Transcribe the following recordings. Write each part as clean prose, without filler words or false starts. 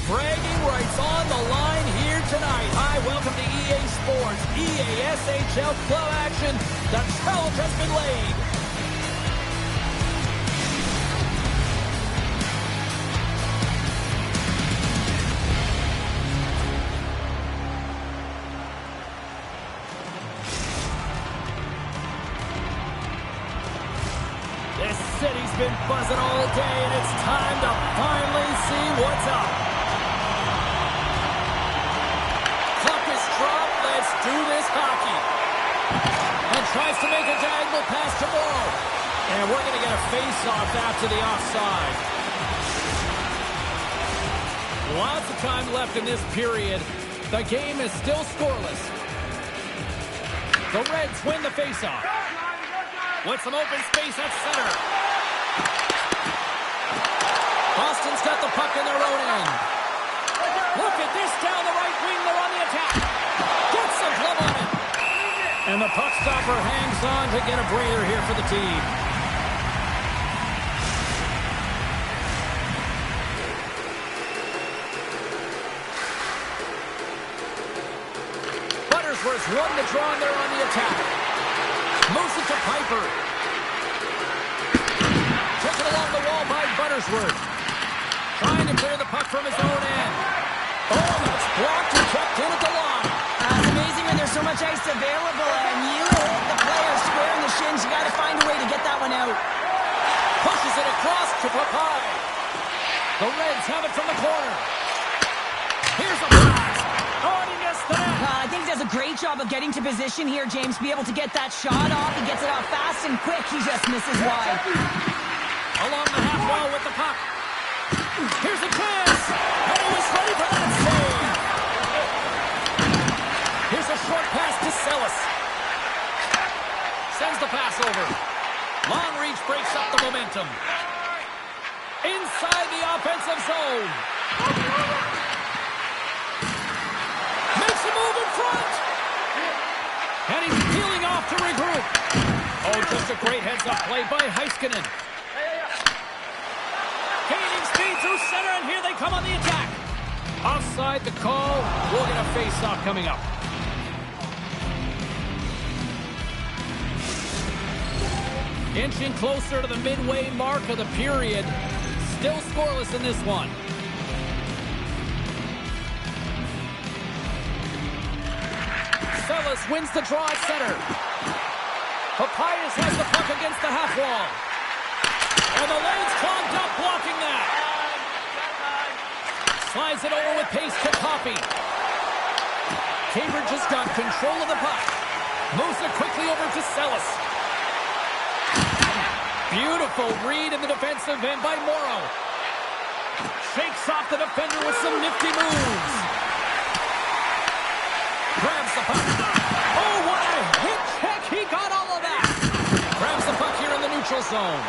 Bragging rights on the line here tonight. Hi, welcome to EA Sports, EA SHL club action. The challenge has been laid. This city's been buzzing all day, and it's time to finally see what's up. Let's do this hockey. And tries to make a diagonal pass to Morrow. And we're going to get a face-off after the offside. Lots of time left in this period. The game is still scoreless. The Reds win the face-off. With some open space at center. Boston's got the puck in their own end. Look at this down the right wing. They're on the attack. Gets some glove on it. And the puck stopper hangs on to get a breather here for the team. Buttersworth's won the draw and they're on the attack. Moves it to Piper. Taken along the wall by Buttersworth. Trying to clear the puck from his own end. Oh, that's blocked and kept in at the line. It's amazing when there's so much ice available and you hit the player square in the shins. You got to find a way to get that one out. Pushes it across to Papai. The Reds have it from the corner. Here's a blast. Oh, and he missed the net. I think he does a great job of getting to position here, James. Be able to get that shot off. He gets it off fast and quick. He just misses wide. Along the half wall with the puck. Here's a chance. And he was ready for that save. Here's a short pass to Sellis. Sends the pass over. Long reach breaks up the momentum. Inside the offensive zone. Makes a move in front. And he's peeling off to regroup. Oh, just a great heads-up play by Heiskanen. Gaining speed through center, and here they come on the attack. Offside the call. We'll get a face-off coming up. Inching closer to the midway mark of the period. Still scoreless in this one. Sellis wins the draw at center. Papayas has the puck against the half wall. And the lane's clogged up, blocking that. Slides it over with pace to Coffey. Cambridge has got control of the puck. Moves it quickly over to Sellis. Beautiful read in the defensive end by Morrow. Shakes off the defender with some nifty moves. Grabs the puck. Oh, what a hit check. He got all of that. Grabs the puck here in the neutral zone.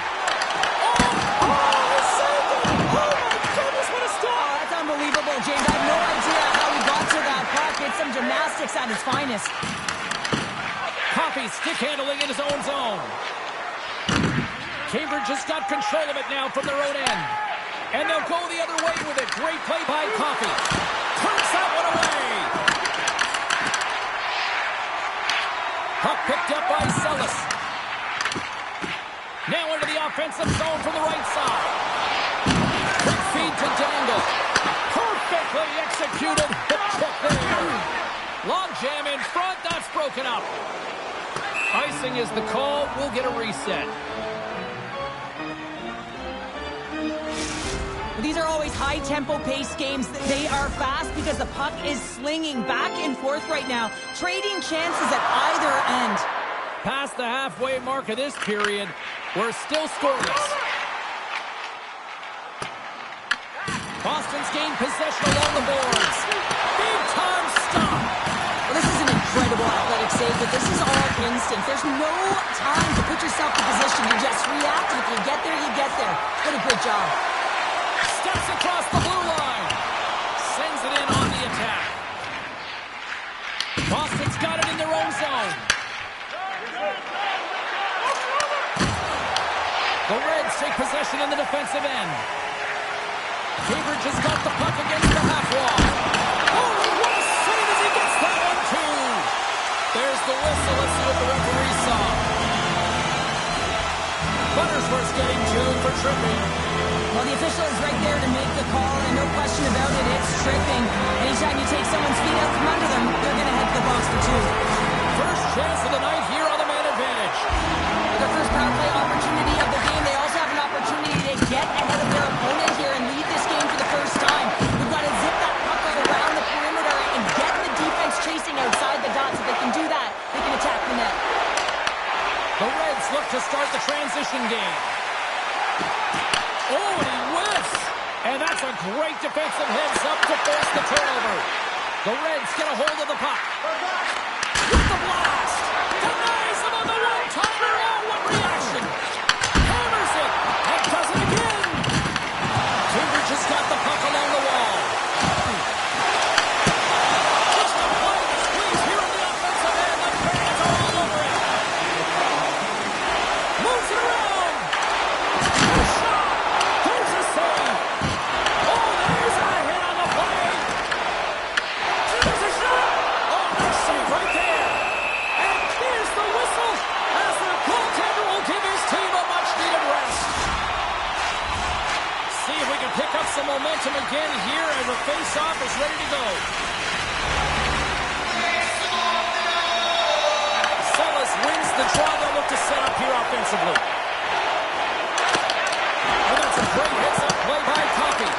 Oh, he saved it. Oh, my goodness, what a stop. Oh, that's unbelievable, James. I have no idea how he got to that puck. It's some gymnastics at its finest. Coffey stick handling in his own zone. Cambridge has got control of it now from their own end. And they'll go the other way with it. Great play by Coffey. Turns that one away. Puck picked up by Sellis. Now into the offensive zone from the right side. Quick feed to Dangle. Perfectly executed. Hip check there. Long jam in front. That's broken up. Icing is the call. We'll get a reset. These are always high-tempo pace games. They are fast because the puck is slinging back and forth right now, trading chances at either end. Past the halfway mark of this period, we're still scoreless. Boston's gained possession along the boards. Big-time stop. Well, this is an incredible athletic save, but this is all instinct. There's no time to put yourself in position. You just react. If you get there, you get there. What a great job. Steps across the blue line. Sends it in on the attack. Boston's got it in their own zone. The Reds take possession in the defensive end. Cambridge has got the puck against the half wall. Oh, what a save as he gets that one, too. There's the whistle. Let's see what the referee saw. Buttersworth's getting tuned for tripping. Well, the official is right there to make the call, and no question about it, it's tripping. Anytime you take someone's feet out from under them, they're going to head to the box for two. First chance of the night here on the man advantage. Their first power play opportunity of the game. They also have an opportunity to get ahead of their opponent here and lead this game for the first time. We've got to zip that puck right around the perimeter and get the defense chasing outside the dots. If they can do that, they can attack the net. The Reds look to start the transition game. Oh, and he whiffs. And that's a great defensive heads-up to force the turnover. The Reds get a hold of the puck. With the blast. Denies him on the one-timer. Oh, what reaction. Hammers it. And does it again. Cambridge has got the puck along the wall. Just a play to squeeze here in the offensive end. The fans are all over it. Moves it around. A shot. There's a save. Oh, there's a hit on the play. There's a shot. Oh, nice save right there. And here's the whistle as the goaltender will give his team a much-needed rest. See if we can pick up some momentum again here as the face-off is ready to go. Sellis wins the draw. They'll look to set up here offensively. And that's a great hits-up play by Coffey.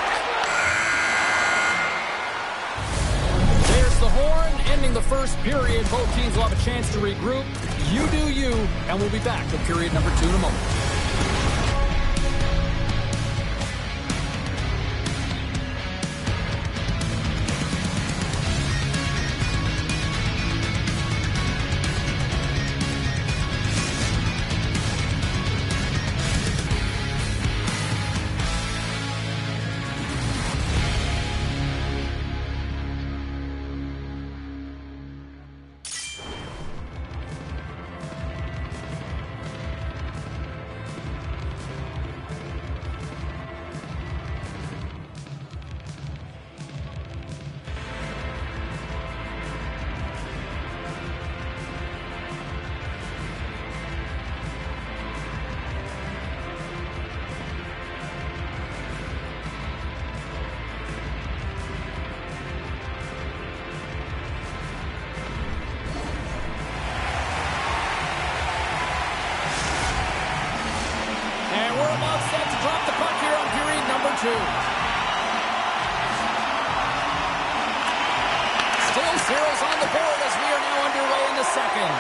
There's the horn, ending the first period. Both teams will have a chance to regroup. You do you, and we'll be back with period number 2 in a moment. Still zeros on the board as we are now underway in the second.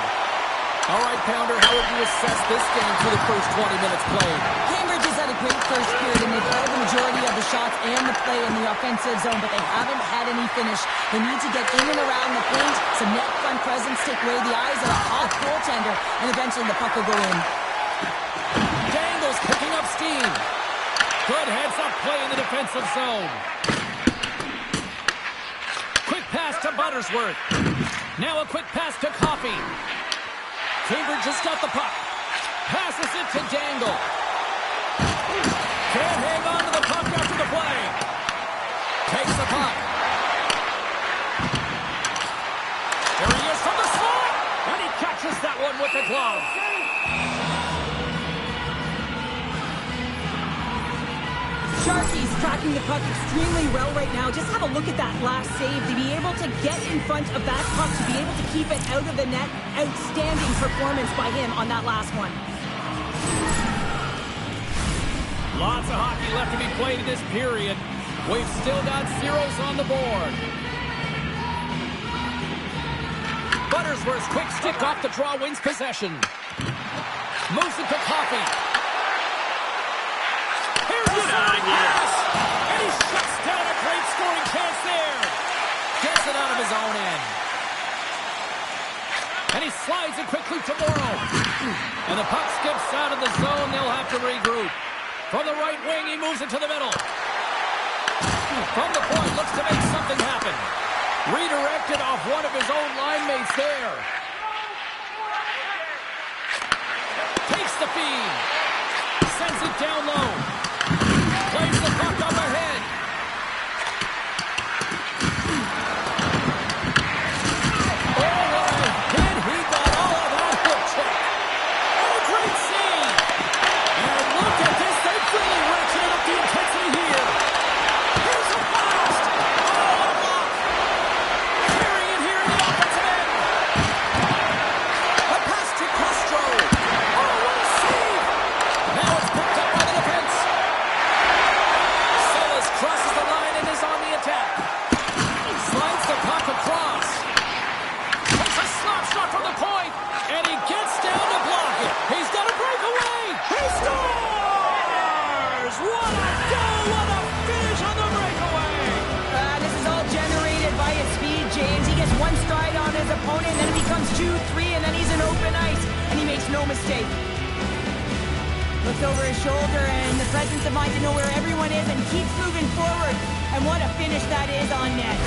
All right, Pounder, how would you assess this game through the first 20 minutes played? Cambridge has had a great first period, and they've held the majority of the shots and the play in the offensive zone, but they haven't had any finish. They need to get in and around the paint, some net front presence, take away the eyes of a hot goaltender, and eventually the puck will go in. Dangle's picking up steam. Good heads-up play in the defensive zone. Quick pass to Buttersworth. Now a quick pass to Coffey. Cambridge has got the puck. Passes it to Dangle. Can't hang on to the puck after the play. Takes the puck. There he is from the slot. And he catches that one with the glove. Sharky's tracking the puck extremely well right now. Just have a look at that last save. To be able to get in front of that puck, to be able to keep it out of the net, outstanding performance by him on that last one. Lots of hockey left to be played in this period. We've still got zeros on the board. Buttersworth's quick stick off the draw wins possession. Moves it to Coffey. Here's the pass! And he shuts down a great scoring chance there. Gets it out of his own end. And he slides it quickly to Morrow. And the puck skips out of the zone. They'll have to regroup. From the right wing, he moves it to the middle. From the point, looks to make something happen. Redirected off one of his own line mates there. Takes the feed. Sends it down low. Plays the puck up ahead. Oh, what a hit. He got all of that hook check. What a great scene. And look at this. They've really ratcheted up the intensity here. Here's a blast. Oh, a block. Carrying it here in the offensive end. A pass to Castro. Oh, what a save. Now it's picked up by the defense. Crosses the line and is on the attack. Slides the puck across. Takes a slap shot from the point. And he gets down to block it. He's got a breakaway. He scores! What a goal! What a finish on the breakaway! This is all generated by his speed, James. He gets one stride on his opponent, then it becomes 2-3, and then he's in open ice. And he makes no mistake. Looks over his shoulder and the presence of mind to know where everyone is and keeps moving forward. And what a finish that is on net.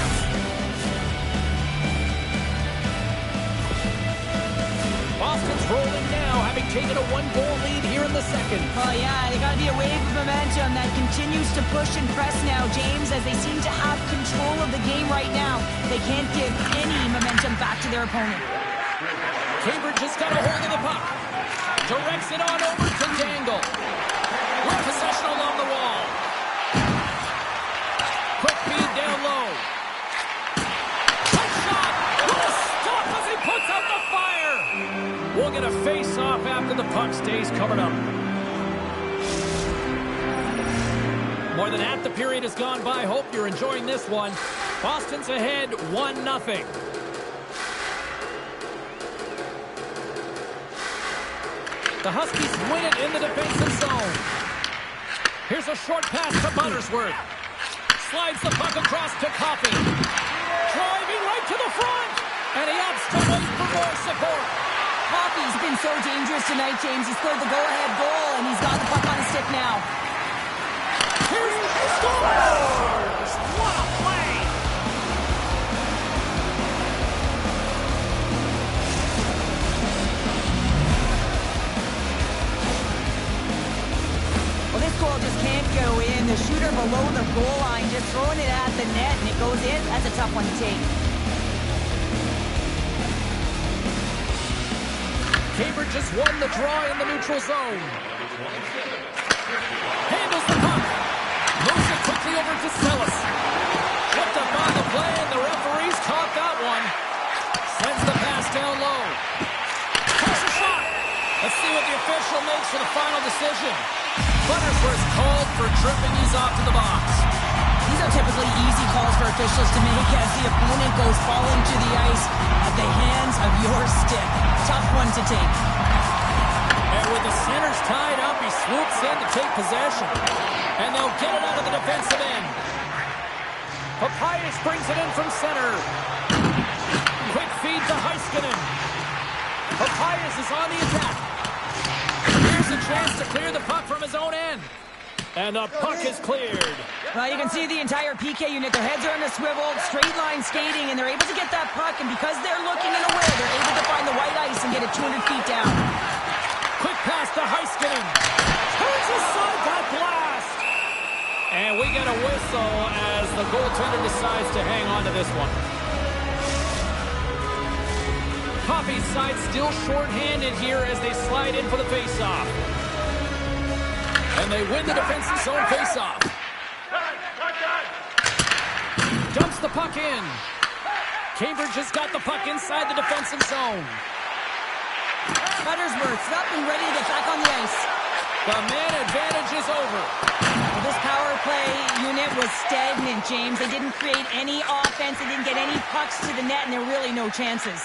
Boston's rolling now, having taken a one-goal lead here in the second. Oh yeah, they gotta be a wave of momentum that continues to push and press now, James, as they seem to have control of the game right now. They can't give any momentum back to their opponent. Cambridge has got a hold of the puck. Directs it on over to Dangle. With possession along the wall. Quick feed down low. Quick shot. What a stop as he puts out the fire. We'll get a face-off after the puck stays covered up. More than half the period has gone by. Hope you're enjoying this one. Boston's ahead 1-0. The Huskies win it in the defensive zone. Here's a short pass to Buttersworth. Slides the puck across to Coffey. Driving right to the front. And he opts to wait for more support. Coffey's been so dangerous tonight, James. He scored the go-ahead goal, and he's got the puck on his stick now. Here's the scores! What a play! Well, this goal just can't go in. The shooter below the goal line just throwing it at the net, and it goes in. That's a tough one to take. Cambridge has won the draw in the neutral zone. Handles the puck. Moves it quickly over to Sellis. Flipped up on the play, and the referees caught that one. Sends the pass down low. Takes a shot. Let's see what the official makes for the final decision. Buttersworth called for tripping. He's off to the box. These are typically easy calls for a officials to make as the opponent goes falling to the ice at the hands of your stick. Tough one to take. And with the centers tied up, he swoops in to take possession. And they'll get it out of the defensive end. Papayas brings it in from center. Quick feed to Heiskanen. Papayas is on the attack. Here's a chance to clear the puck from his own end. And the puck is cleared. Well, you can see the entire PK unit. Their heads are on a swivel, straight line skating, and they're able to get that puck. And because they're looking and aware, they're able to find the white ice and get it 200 feet down. Quick pass to Heiskanen. Turns aside that blast. And we get a whistle as the goaltender decides to hang on to this one. Poppy's side still short-handed here as they slide in for the face-off. And they win the defensive zone face-off. Dumps the puck in. Cambridge has got the puck inside the defensive zone. Buttersworth's up and ready to get back on the ice. The man advantage is over. Well, this power play unit was stagnant, James. They didn't create any offense. They didn't get any pucks to the net, and there were really no chances.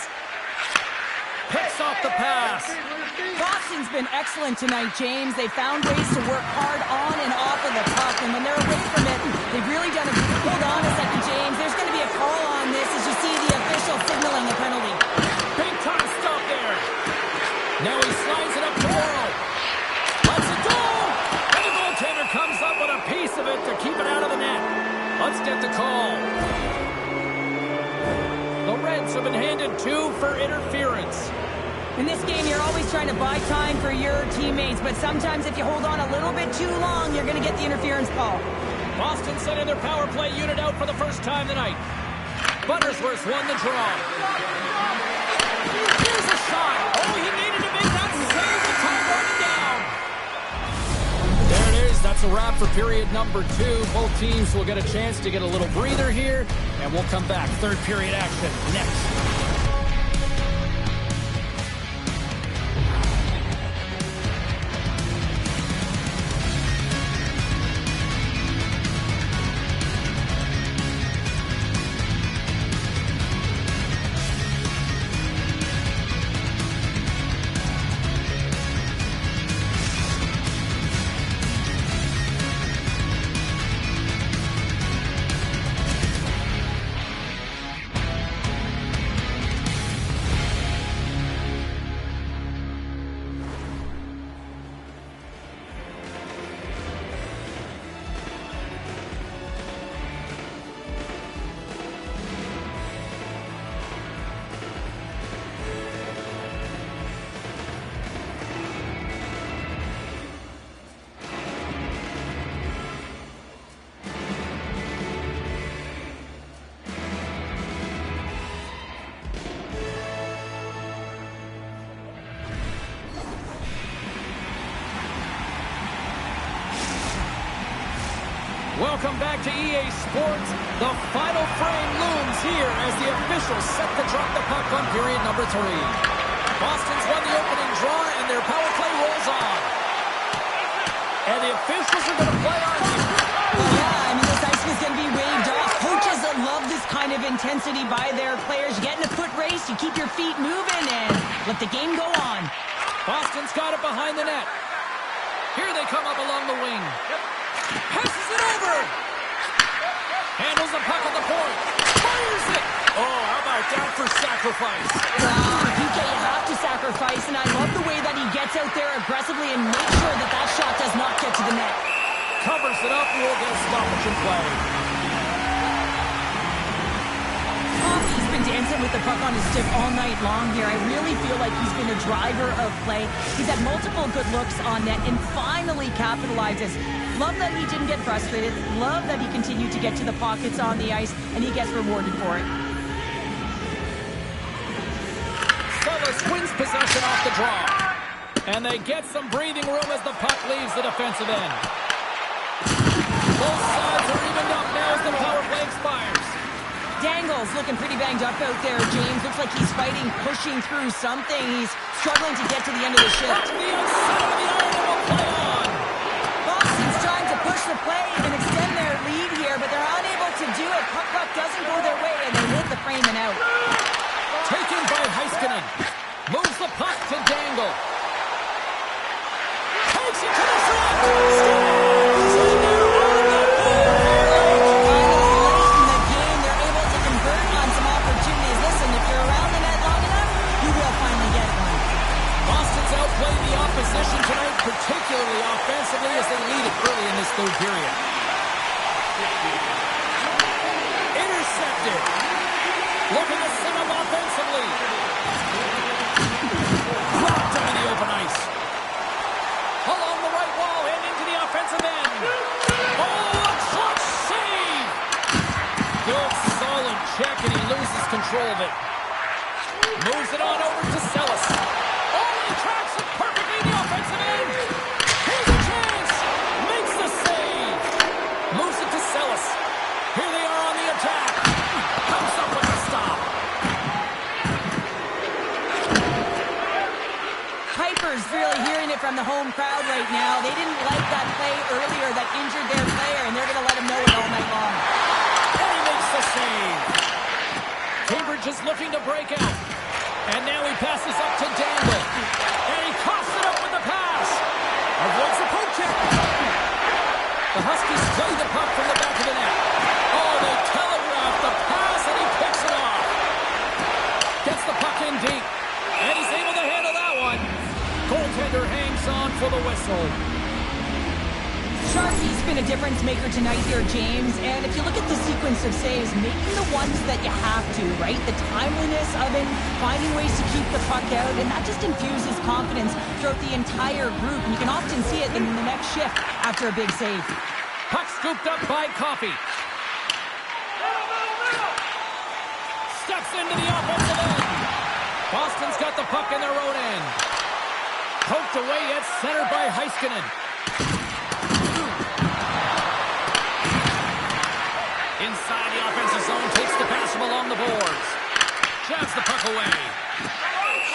Picks off the pass. Boston's been excellent tonight, James. They found ways to work hard on and off of the puck, and when they're away from it, they've really done a good. Hold on a second, James. There's going to be a call on this as you see the official signaling a penalty. Big time stop there. Now he slides it up to Morrow. Let's it go! And the goaltender comes up with a piece of it to keep it out of the net. Let's get the call. The Reds have been handed 2 for interference. In this game, you're always trying to buy time for your teammates, but sometimes if you hold on a little bit too long, you're going to get the interference call. Boston sending their power play unit out for the first time tonight. Buttersworth won the draw. Here's a shot. Oh, he needed to make that save. The time running down. There it is. That's a wrap for period number 2. Both teams will get a chance to get a little breather here, and we'll come back. Third period action next. Welcome back to EA Sports. The final frame looms here as the officials set to drop the puck on period number 3. Boston's won the opening draw and their power play rolls on. And the officials are going to play on here. Yeah, I mean, this ice is going to be waved off. Coaches that love this kind of intensity by their players. You get in a foot race, you keep your feet moving, and let the game go on. Boston's got it behind the net. Here they come up along the wing. Passes it over. Handles the puck at the point. Fires it. Oh, how about that for sacrifice? PK, you have to sacrifice, and I love the way that he gets out there aggressively and makes sure that that shot does not get to the net. Covers it up, and we'll get a stoppage in play. He's been dancing with the puck on his stick all night long here. I really feel like he's been a driver of play. He's had multiple good looks on net and finally capitalizes. Love that he didn't get frustrated. Love that he continued to get to the pockets on the ice, and he gets rewarded for it. Sullis wins possession off the draw. And they get some breathing room as the puck leaves the defensive end. Both sides are evened up now as the power play expires. Dangle's looking pretty banged up out there, James. Looks like he's fighting, pushing through something. He's struggling to get to the end of the shift. To the outside of the iron and will play on. Boston's trying to push the play and extend their lead here, but they're unable to do it. Puck doesn't go their way, and they hit the frame and out. Taken by Heiskanen. Moves the puck to Dangle. Takes it to the shot. Scores! And they're on the board. Finally, late in the game, they're able to convert on some opportunities. Listen, if you're around the net long enough, you will finally get one. Boston's outplayed the opposition tonight, particularly offensively, as they lead it early in this third period. Intercepted. Looking to set up offensively. Dropped him in the open ice. Along the right wall and into the offensive end. Oh, a clutch save! Good, solid check, and he loses control of it. Moves it on over to Sellis. Oh, he tracks it perfectly in the offensive end. Here's a chance. Makes the save. Moves it to Sellis. Here they are on the attack. Comes up with a stop. Piper's really hearing it from the home crowd right now. They didn't like that play earlier that injured their player, and they're going to let him know it all night long. And he makes the save. Cambridge is looking to break out. And now he passes up to Dangle. And he coughs it up with the pass. Avoids the poke check. The Huskies play the puck from the back of the net. Oh, they telegraph the pass, and he picks it off. Gets the puck in deep. And he's able to handle that one. Goaltender hangs on for the whistle. Sharky's been a difference maker tonight here, James. And if you look at the sequence of saves, making the ones that you have to, right? The timeliness of it, finding ways to keep the puck out, and that just infuses confidence throughout the entire group. And you can often see it in the next shift after a big save. Puck scooped up by Coffey. Steps into the offensive end. Boston's got the puck in their own end. Poked away at center by Heiskanen. Inside the offensive zone, takes the pass from along the boards. Jabs the puck away.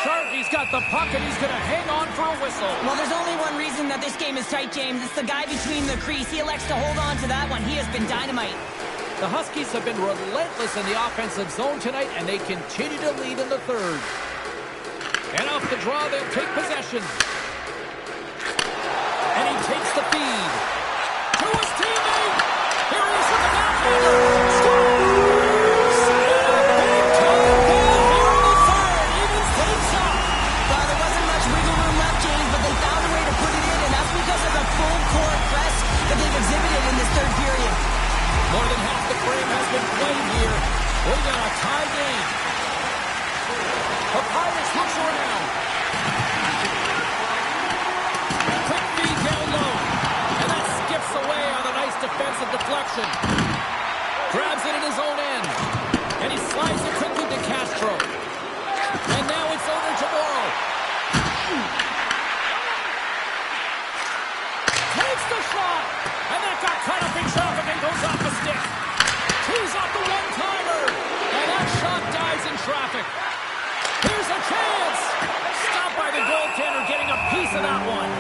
Sharky's got the puck, and he's going to hang on for a whistle. Well, there's only one reason that this game is tight, James. It's the guy between the crease. He elects to hold on to that one. He has been dynamite. The Huskies have been relentless in the offensive zone tonight, and they continue to lead in the third. And off the draw, they'll take possession. And he takes the feed. To his teammate. Here he is with the backhander. Scores! And a big-time goal here in the third. Evens things up. Well, there wasn't much wiggle room left, James, but they found a way to put it in, and that's because of the full court press that they've exhibited in this third period. More than half the frame has been played here. We got a tie game. The Pirates looks around. Quick feed down low. And that skips away on a nice defensive deflection. Grabs it in his own end. And he slides it quickly to Castro. And now it's over to Morrow. Takes the shot. And that got cut up in traffic and goes off the stick. Tees off the one-timer. And that shot dies in traffic. Here's a chance. Stopped by the goaltender, getting a piece of that one.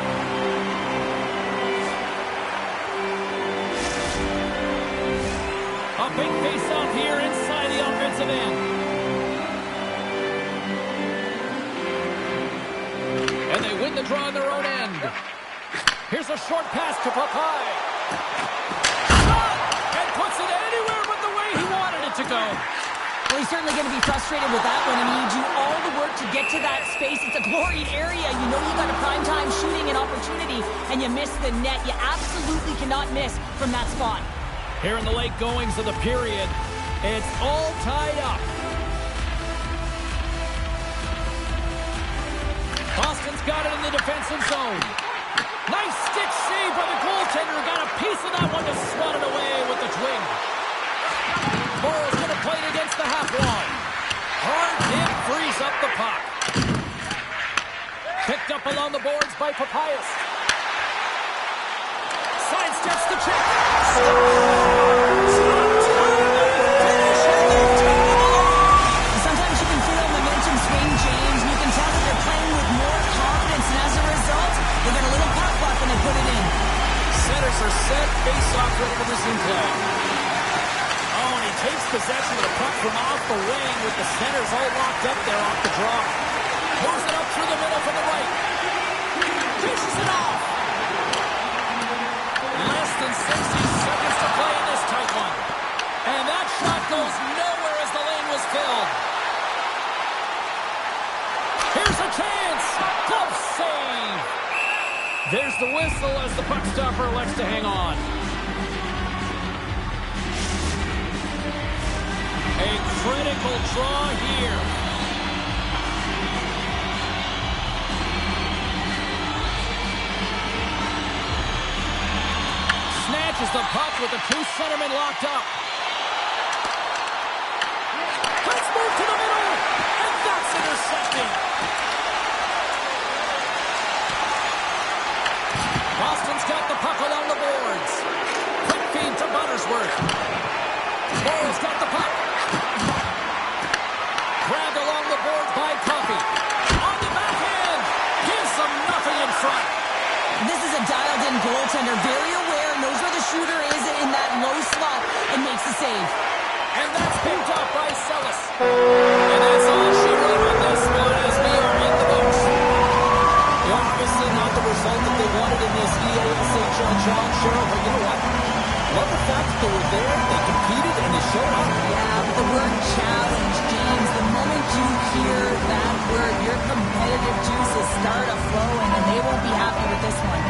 A big face-off here inside the offensive end. And they win the draw on their own end. Here's a short pass to Papai. Shot! And puts it anywhere but the way he wanted it to go. Well, he's certainly going to be frustrated with that one. I mean, you do all the work to get to that space. It's a glory area. You know you got a prime-time shooting and opportunity, and you miss the net. You absolutely cannot miss from that spot. Here in the late goings of the period, it's all tied up. Boston's got it in the defensive zone. Nice stick save by the goaltender. Got a piece of that one to swat it away with the twig. Morrow's going to play it against the half wall. Hard hit frees up the puck. Picked up along the boards by Papias. Sidesteps the check. Sometimes you can feel momentum swing, James. You can tell that they're playing with more confidence, and as a result, they get a little pop-up and they put it in. Centers are set. Face-off ready to resume play. Oh, and he takes possession of the puck from off the wing with the centers all locked up there off the draw. Moves it up through the middle from the right. Dishes it off. Less than 60 seconds to play in this tight one. And that shot goes nowhere as the lane was filled. Here's a chance. Glove save. There's the whistle as the puck stopper elects to hang on. A critical draw here. Snatches the puck with the two centermen locked up. Let's move to the middle. And that's intercepted. Boston's got the puck along the boards. Quick feed to Buttersworth. Morrow's got the puck. Grabbed along the boards by Coffey. On the backhand. Gives them nothing in front. This is a dialed-in goaltender. Very aware, knows where the shooter is in that low slot, and makes the save. And that's picked up by Sellis. And that's all she wrote on this one as we are in the books. Obviously not the result that they wanted in this EASHL challenge, Cheryl, but you know what? Love the fact that they were there, they competed, and they showed up. Yeah, but the word challenge, James, the moment you hear that word, your competitive juices start a-flowing, and they won't be happy with this one.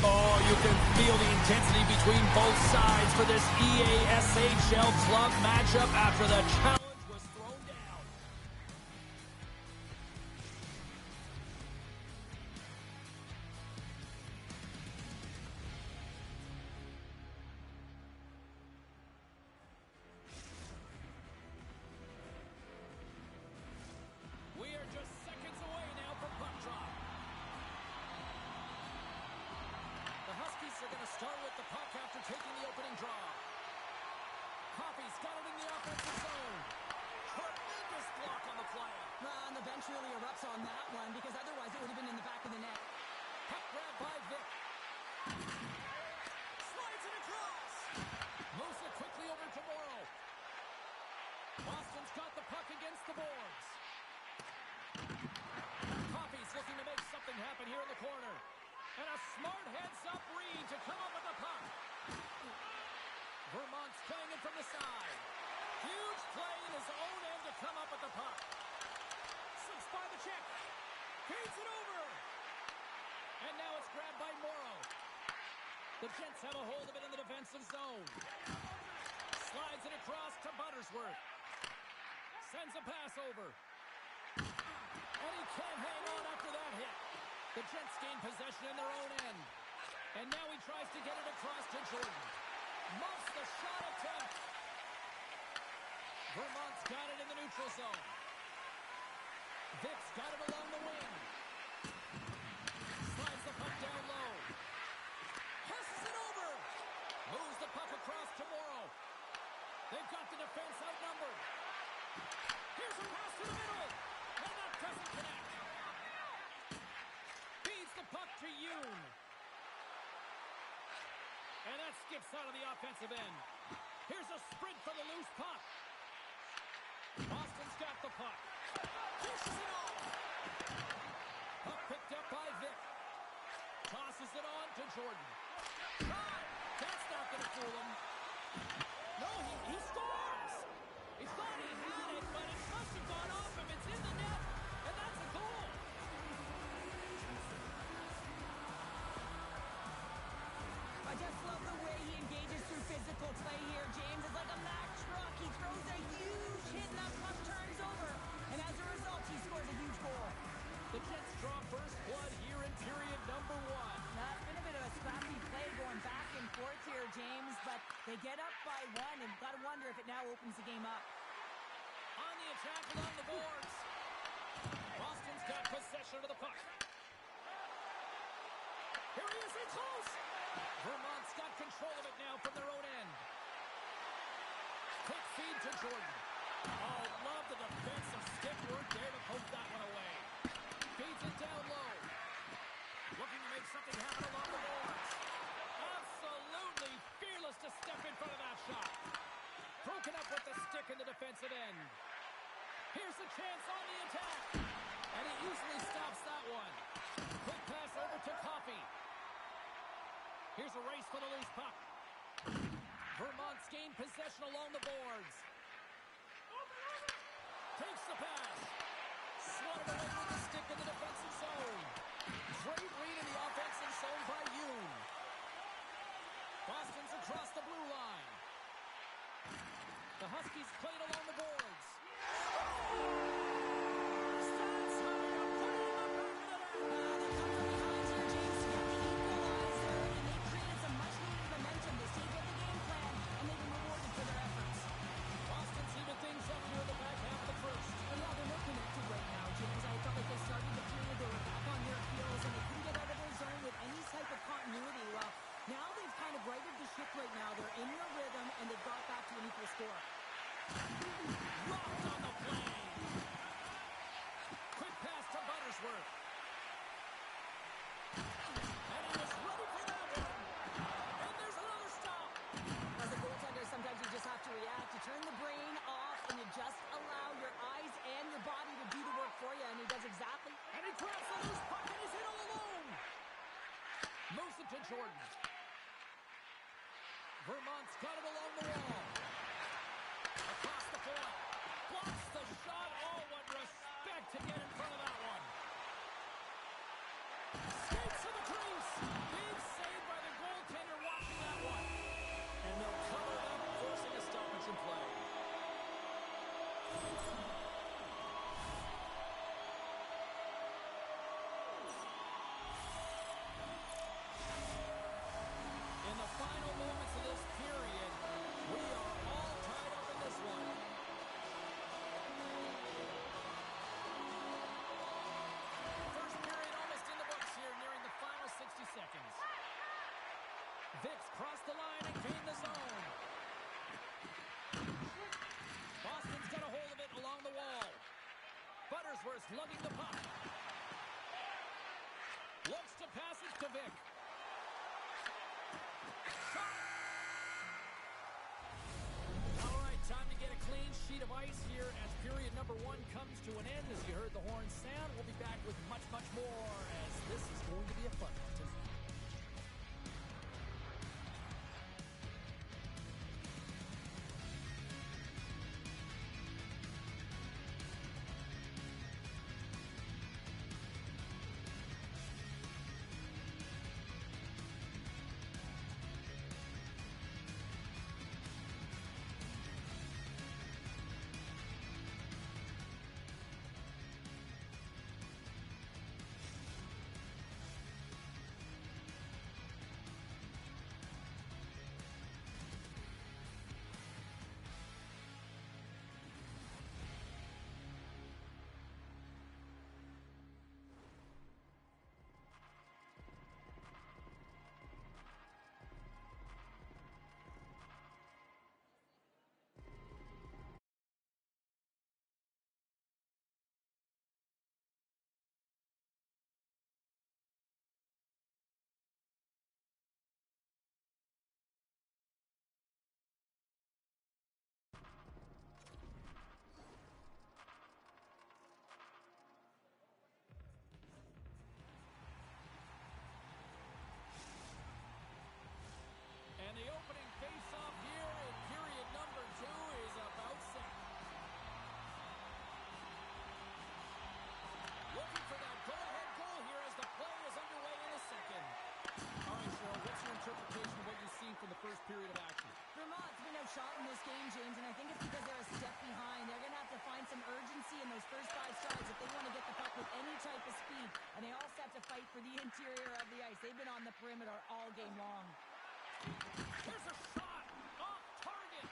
Oh, you can feel the intensity between both sides for this EASHL club matchup after the challenge was thrown down. We are just seconds away now from puck drop. The Huskies are going to start with the puck after taking the opening draw. Coffey's got it in the offensive zone. Tremendous block on the play. And the bench really erupts on that one because otherwise it would have been in the back of the net. Puck grab by Vic. Slides it across. Moves it quickly over to Morrow. Boston's got the puck against the boards. Coffey's looking to make something happen here in the corner. And a smart heads-up read to come up with the puck. Vermont's playing it from the side. Huge play in his own end to come up with the puck. Slips by the check. Feeds it over. And now it's grabbed by Morrow. The Jets have a hold of it in the defensive zone. Slides it across to Buttersworth. Sends a pass over. And he can't hang on after that hit. The Jets gain possession in their own end. And now he tries to get it across to Jordan. Muffs the shot attempt. Vermont's got it in the neutral zone. Vic's got it along the wing. Slides the puck down low. Passes it over. Moves the puck across to Morrow. They've got the defense outnumbered. Here's a pass to the middle. And that doesn't connect. Feeds the puck to Yoon. And that skips out of the offensive end. Here's a sprint for the loose puck. Boston's got the puck. Pushes it off. Puck picked up by Vic. Tosses it on to Jordan. Drive. That's not going to fool him. No, he scores. He thought he had it, but it must have gone off him. It's in the net, and that's a goal. I just love the way he engages through physical play here, James. It's like a Mack truck. He throws a huge now opens the game up. On the attack along the boards. Boston's got possession of the puck. Here he is, in close. Vermont's got control of it now from their own end. Quick feed to Jordan. Oh, love the defensive stick work there to poke that one away. Feeds it down low. Looking to make something happen along the boards. Absolutely fearless to step in front of that shot. Broken up with the stick in the defensive end. Here's a chance on the attack. And he easily stops that one. Quick pass over to Coffey. Here's a race for the loose puck. Vermont's gained possession along the boards. Takes the pass. Swatted away with the stick in the defensive zone. Great read in the offensive zone by Yoon. Boston's across the blue line. The Huskies played along the boards. Stats hurry up, put it in the back of the net. They come from behind here, James, to get the equalizer, and they created some much-needed momentum. They stayed with the game plan, and they've been rewarded for their efforts. Boston's even things up here in the back half of the first. And yeah, they're more connected right now, James. I felt like they started the period, they were back on their heels, and they couldn't get out of their zone with any type of continuity. Well, now they've kind of righted the ship right now. They're in their rhythm, and they've got back to an equal score. Rocked on the plane. Quick pass to Buttersworth. And he was ready for that one. And there's another stop. As a goaltender, sometimes you just have to react. You turn the brain off, and you just allow your eyes and your body to do the work for you, and he does exactly. And he grabs the loose puck, and he's in all alone. Moves it to Jordan. Vermont's got it along the wall. Across the point. Blocks the shot. Oh, what respect to get in front of that one. Skates to the crease. Big save by the goaltender watching that one. And they'll cover it up, forcing a stoppage in play. In the final moments of this period, we are all tied up in this one. First period almost in the books here, nearing the final 60 seconds. Vicks crossed the line and gained the zone. Boston's got a hold of it along the wall. Buttersworth lugging the puck. Looks to pass it to Vick. Time to get a clean sheet of ice here as period number 1 comes to an end. As you heard the horn sound, we'll be back with much, much more as this is going to be a fun one tonight. And the opening face-off here in period number 2 is about set. Looking for that go-ahead goal here as the play is underway in a second. All right, Cheryl, what's your interpretation of what you've seen from the first period of action? Vermont's been outshot in this game, James, and I think it's because they're a step behind. They're going to have to find some urgency in those first 5 strides if they want to get the puck with any type of speed. And they also have to fight for the interior of the ice. They've been on the perimeter all game long. Here's a shot off target.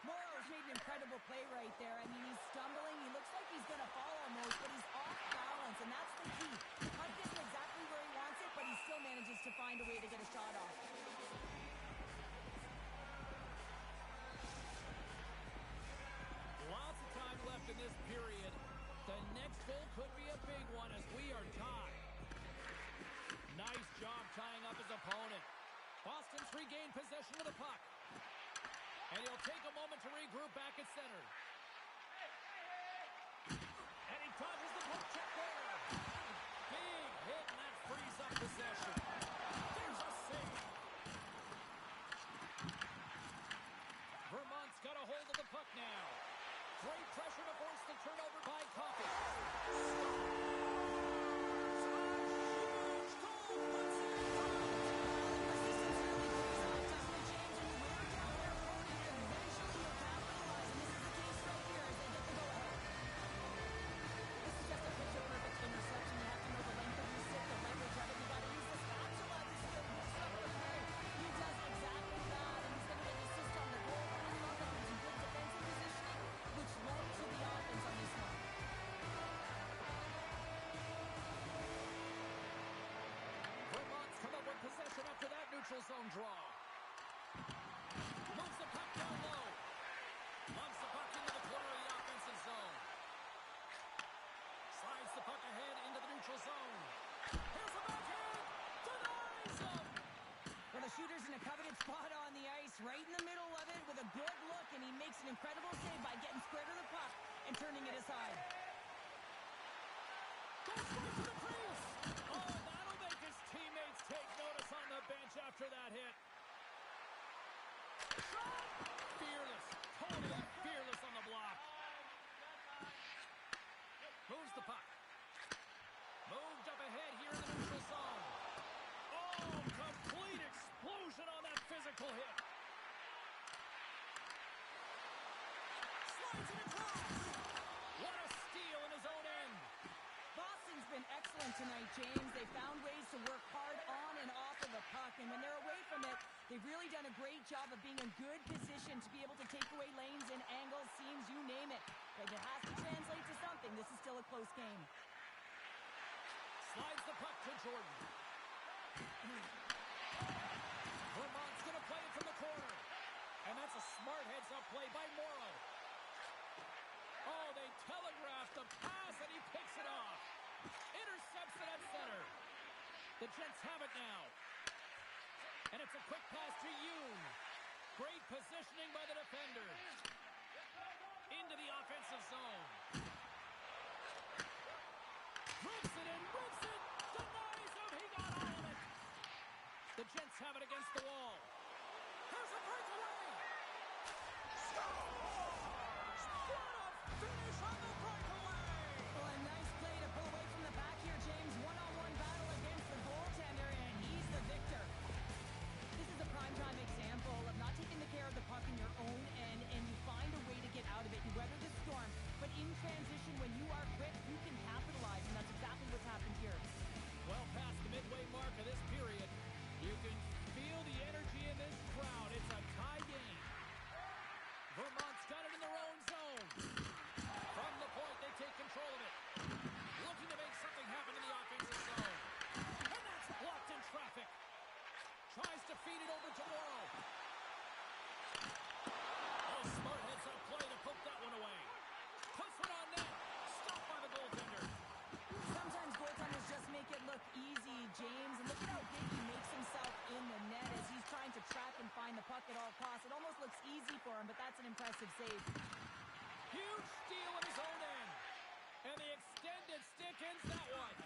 Morrow's incredible play right there. I mean, he's stumbling. He looks like he's going to fall almost, but he's off balance, and that's the key. The puck isn't exactly where he wants it, but he still manages to find a way to get a shot off. Lots of time left in this period. The next goal could be a big one as we are tied. Nice job tying up his opponent. Boston's regained possession of the puck. And he'll take a moment to regroup back at center. And he dodges the puck check there. Big hit, and that frees up possession. There's a save. Vermont's got a hold of the puck now. Great pressure to force the turnover by Coffey. Interception, you have to know the length of your stick, the leverage of it. You got to use the spatula to still push up the play. He does exactly that, and he's going to get an assist on the goal. But he also has some good defensive positioning, which led to the offense on this one. Vermont's come up with possession after that neutral zone draw. Moves the puck down low. Lumps the puck into the corner of the offensive zone. Slides the puck ahead into the neutral zone. Here's the backhand. Denies him. Well, the shooter's in a coveted spot on the ice, right in the middle of it with a good look, and he makes an incredible save by getting square to the puck and turning it aside. Goes right to the crease. Oh, that'll make his teammates take notice on the bench after that hit. Shot. Fearless. Totally fearless on the block. Moves the puck. Moved up ahead here in the neutral zone. Oh, complete explosion on that physical hit. Slides it across. What a steal in his own end. Boston's been excellent tonight, James. They found ways to work hard on and off of the puck, and when they're away from it, they've really done a great job of being in good position to be able to take away lanes and angles, seams, you name it. But it has to translate to something. This is still a close game. Slides the puck to Jordan. Vermont's going to play it from the corner. And that's a smart heads-up play by Morrow. Oh, they telegraphed the pass, and he picks it off. Intercepts it at center. The Jets have it now. And it's a quick pass to Yoon. Great positioning by the defender. Into the offensive zone. Rips it and rips it. Denies him. He got all of it. The Jets have it against the wall. Here's a breakaway. Scores! What a finish on the breakaway! Well, a nice play to pull away from the back here, James. One-on-one battle against the goaltender, and he's the victor. This is a primetime example of not taking the care of the puck in your own end, and you find a way to get out of it. You weather the storm, but in transition, when you are quick, you can capitalize, and that's exactly what's happened here. Well past the midway mark of this period, you can feel the energy in this crowd. It's a tie game. Vermont's got it in their own zone. From the point, they take control of it. Looking to make something happen in the offensive zone. And that's blocked in traffic. Tries to feed it over to Morrow. Oh, smart heads-up play to poke that one away. Puts it on net. Stopped by the goaltender. Sometimes goaltenders just make it look easy, James. And look at how big he makes himself in the net as he's trying to track and find the puck at all costs. It almost looks easy for him, but that's an impressive save. Huge steal in his own end. And the extended stick ends that one.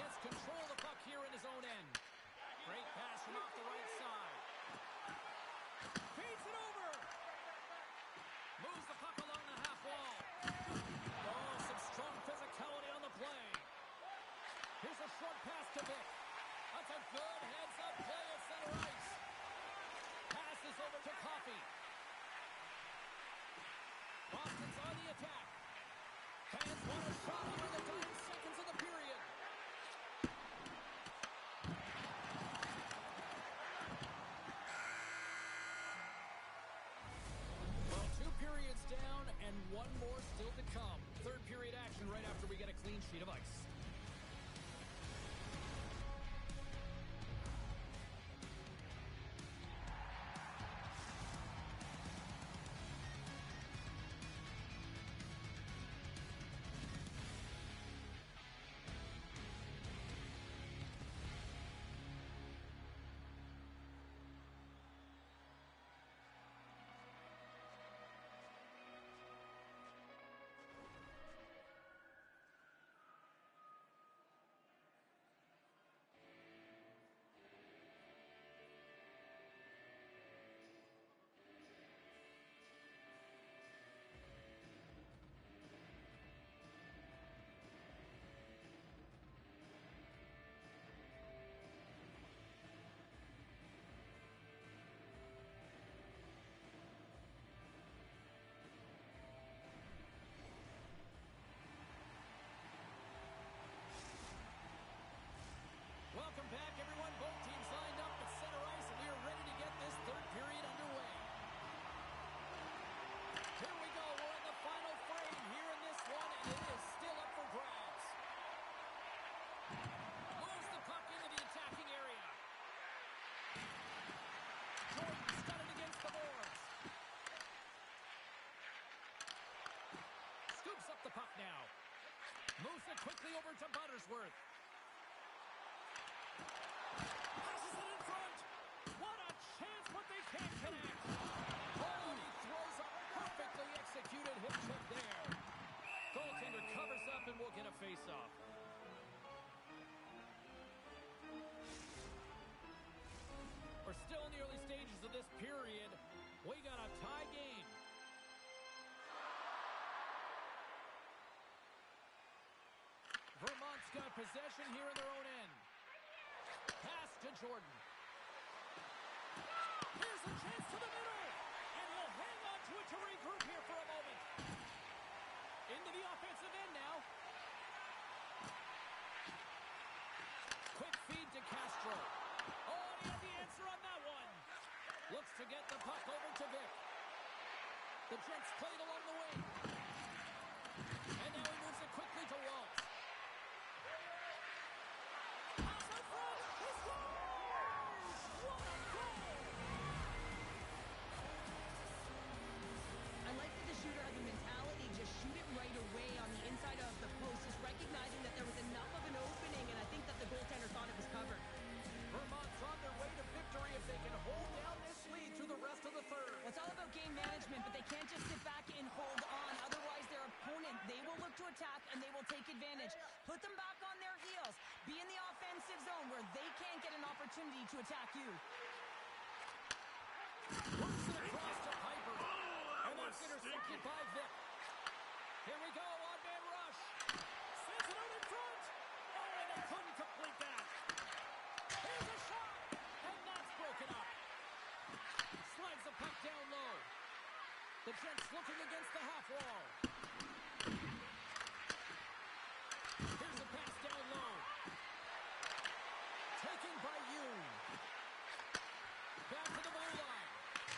Gets control of the puck here in his own end. Great pass from off the right side. Feeds it over. Moves the puck along the half wall. Oh, some strong physicality on the play. Here's a short pass to Vic. That's a good heads-up play at center ice. Passes over to Coffey. Boston's on the attack. Fans want a shot here in the dying seconds of the period. sheet of ice. Welcome back, everyone. Both teams lined up at center ice, and we are ready to get this third period underway. Here we go. We're in the final frame here in this one, and it is still up for grabs. Moves the puck into the attacking area. Jordan's got it against the boards. Scoops up the puck now. Moves it quickly over to Buttersworth. Can't connect. Oh, and he throws a perfectly executed hip check there. Goaltender covers up and we'll get a face-off. We're still in the early stages of this period. We got a tie game. Vermont's got possession here in their own end. Pass to Jordan. Here's a chance to the middle, and he'll hang on to it to regroup here for a moment. Into the offensive end now. Quick feed to Castro. Oh, and he had the answer on that one. Looks to get the puck over to Vic. The Jets played along the wing. And now he moves it quickly to Waltz. Pass in front. He scores! What a goal! I like that the shooter had the mentality, just shoot it right away on the inside of the post, just recognizing that there was enough of an opening, and I think that the goaltender thought it was covered. Vermont's on their way to victory if they can hold down this lead through the rest of the third. Well, it's all about game management, but they can't just sit back and hold on. Otherwise, their opponent, they will look to attack, and they will take advantage. Put them back on their heels. Be in the offensive zone where they can't get an opportunity to attack you. Works it across to Piper. And that's intercepted by Vic. Here we go, on-man rush. Sends it out in front. Oh, and they couldn't complete that. Here's a shot. And that's broken up. Slides the puck down low. The Jets looking against the half wall. Here's a pass down low. Taken by Yoon. Back to the blue line.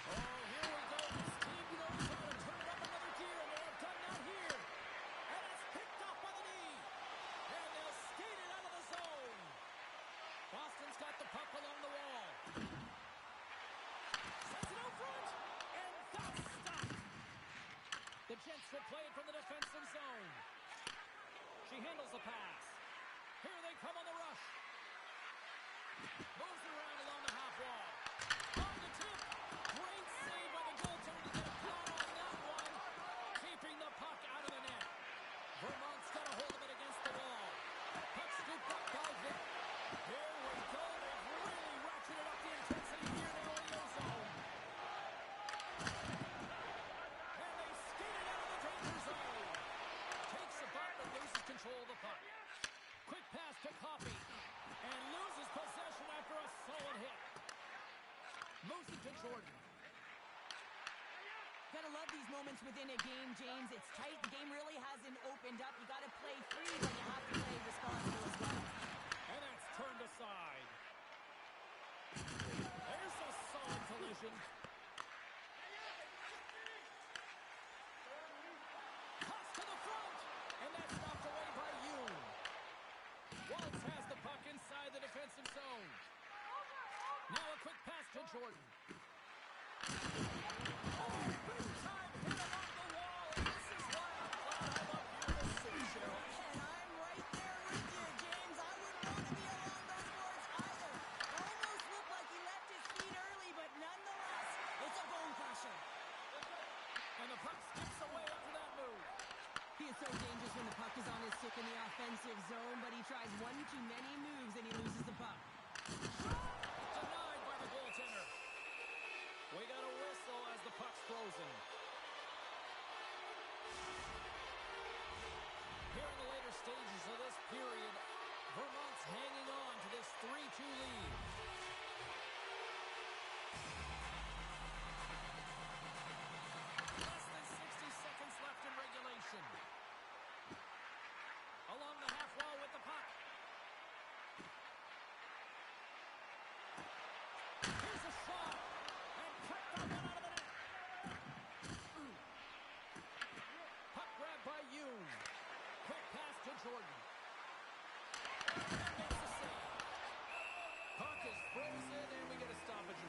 Oh, here we go. This team knows how to turn it up another gear, and they have done that here. And it's picked up by the knee. And they'll skate it out of the zone. Boston's got the puck along the wall. Sets it out front. And that's stopped. The Jets will play it from the defensive zone. She handles the pass. Here they come on the rush. Moves it around along the half wall. On the tip. Great save by the goaltender to get a plot on that one. Keeping the puck out of the net. Vermont's got a hold of it against the wall. Puck scooped up by Vic. Here we go. They've really ratcheted up the intensity here in the Oreo zone. And they skate it out of the danger zone. Takes the puck and loses control of the puck. Quick pass to Coffey. And loses possession after a solid hit. Moves it to Jordan. Gotta love these moments within a game, James. It's tight. The game really hasn't opened up. You gotta play free, but you have to play responsible as well. And that's turned aside. There's a solid collision. Toss to the front. And that's knocked away by Yoon. Jordan. Oh, big time hit along the wall. And this is why I'm glad I'm up here to see, Cheryl. And I'm right there with you, James. I wouldn't want to be along those boards either. Almost looked like he left his feet early, but nonetheless, it's a bone crusher. And the puck skips away after that move. He is so dangerous when the puck is on his stick in the offensive zone, but he tries one too many moves and he loses the puck. Denied by the goaltender. We got a whistle as the puck's frozen. Here in the later stages of this period, Vermont's hanging on to this 3-2 lead. Less than 60 seconds left in regulation. Along the half wall with the puck. Here's a shot. And cut that one out of the net. Puck grab by Yoon. Quick pass to Jordan. And makes the save. Puck is frozen and we get a stoppage.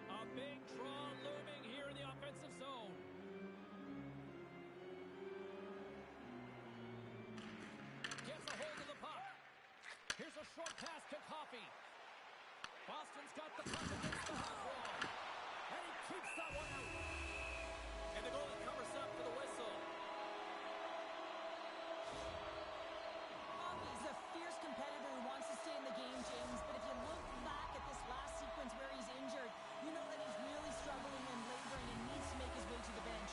A big draw looming here in the offensive zone. Gets a hold of the puck. Here's a short pass to Coffey. Boston's got the puck against the half wall. And he keeps that one out. And the goalie covers up for the whistle. He's a fierce competitor who wants to stay in the game, James, but if you look back at this last sequence where he's injured, you know that he's really struggling and laboring and needs to make his way to the bench.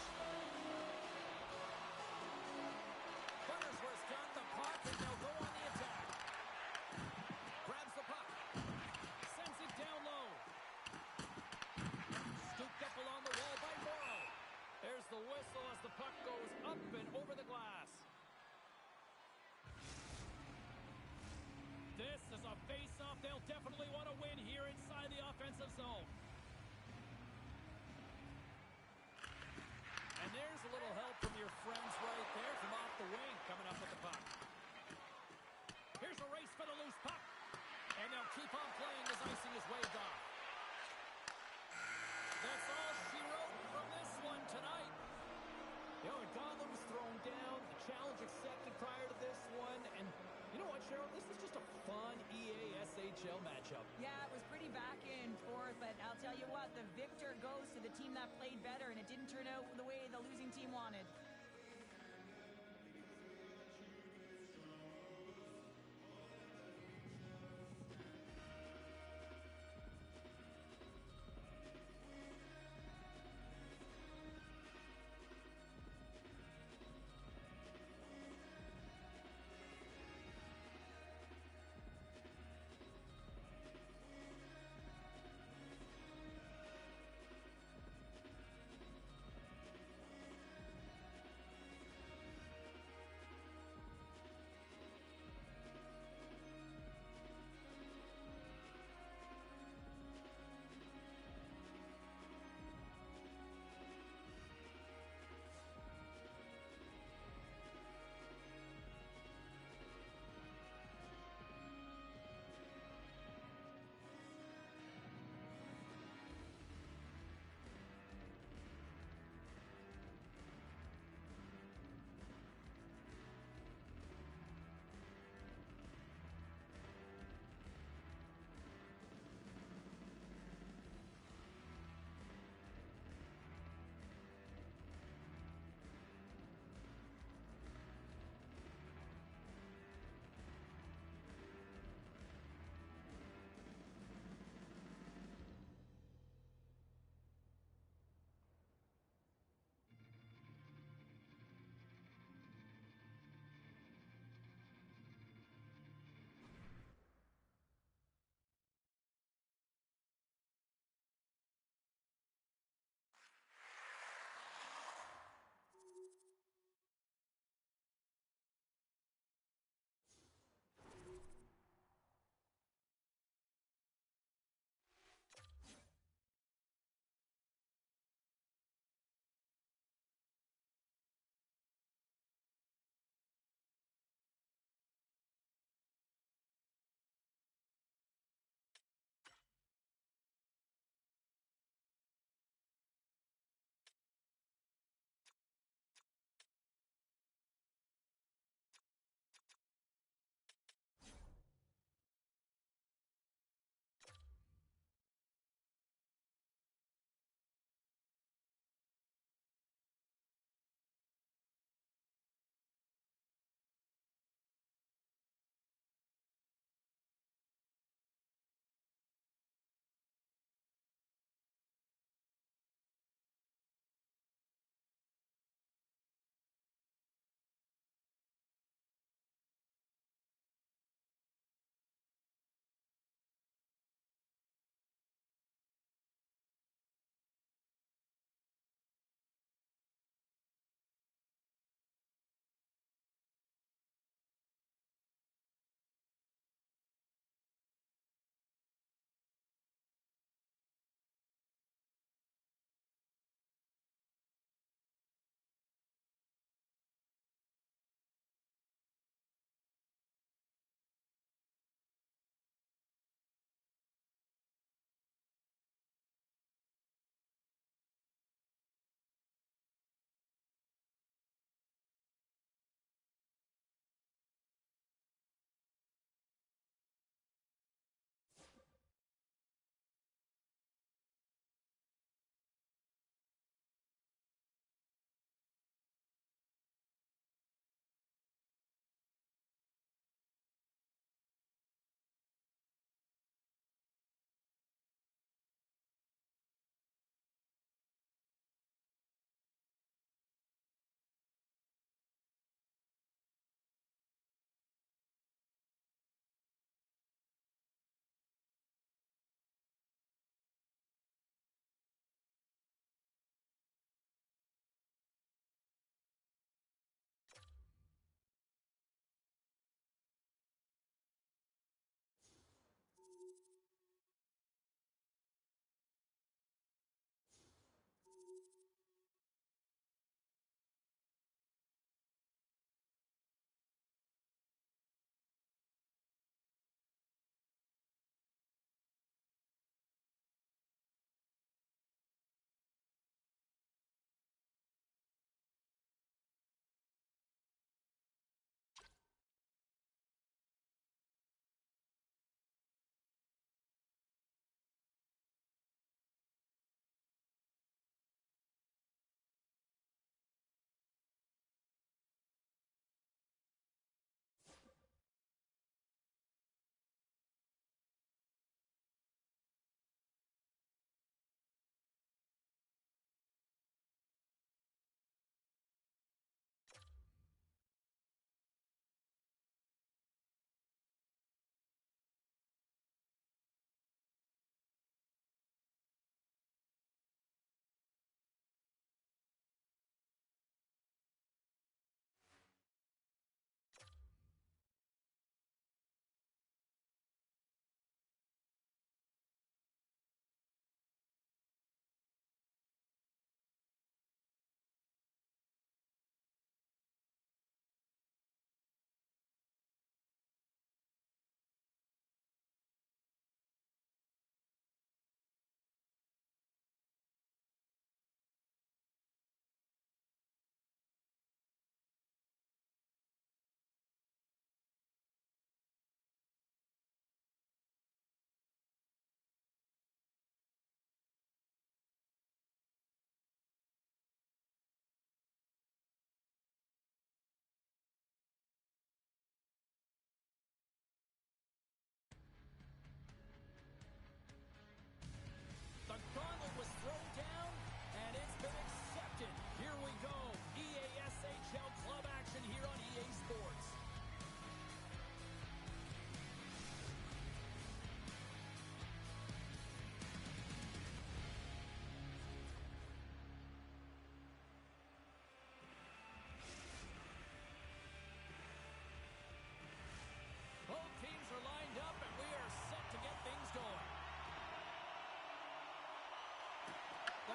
Buttersworth's got the puck and they'll go on the attack. Grabs the puck. Sends it down low. Scooped up along the wall by Morrow. There's the whistle as the puck goes up and over the glass. This is a face-off they'll definitely want to win here inside the offensive zone. And there's a little help from your friends right there from off the wing coming up with the puck. Here's a race for the loose puck. And they'll keep on playing as icing is waved off. That's all she wrote from this one tonight. You know, Gauntlet was thrown down, the challenge accepted prior to this one, and you know what, Cheryl? This is just a fun EASHL matchup. Yeah, it was pretty back and forth, but I'll tell you what, the victor goes to the team that played better, and it didn't turn out the way the losing team wanted.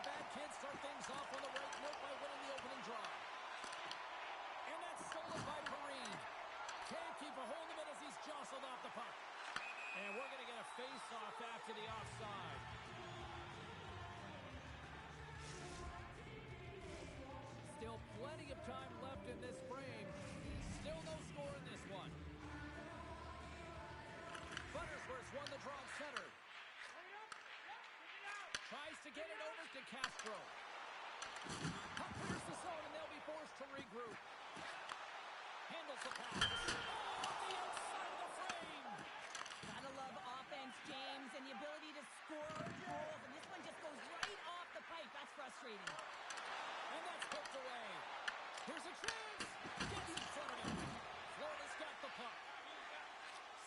The bad kids start things off on the right note by winning the opening draw. And that's stolen by Perrine. Can't keep a hold of it as he's jostled off the puck. And we're going to get a face-off after the offside. Still plenty of time left in this frame. Still no score in this one. Buttersworth's won the draw at center. Tries to get it over to Castro. Puck clears the zone and they'll be forced to regroup. Handles the pass. Oh, off the outside of the frame. Gotta love offense, James, and the ability to score goals. And this one just goes right off the pipe. That's frustrating. And that's poked away. Here's a chance. Gets in front of him. Florida's got the puck.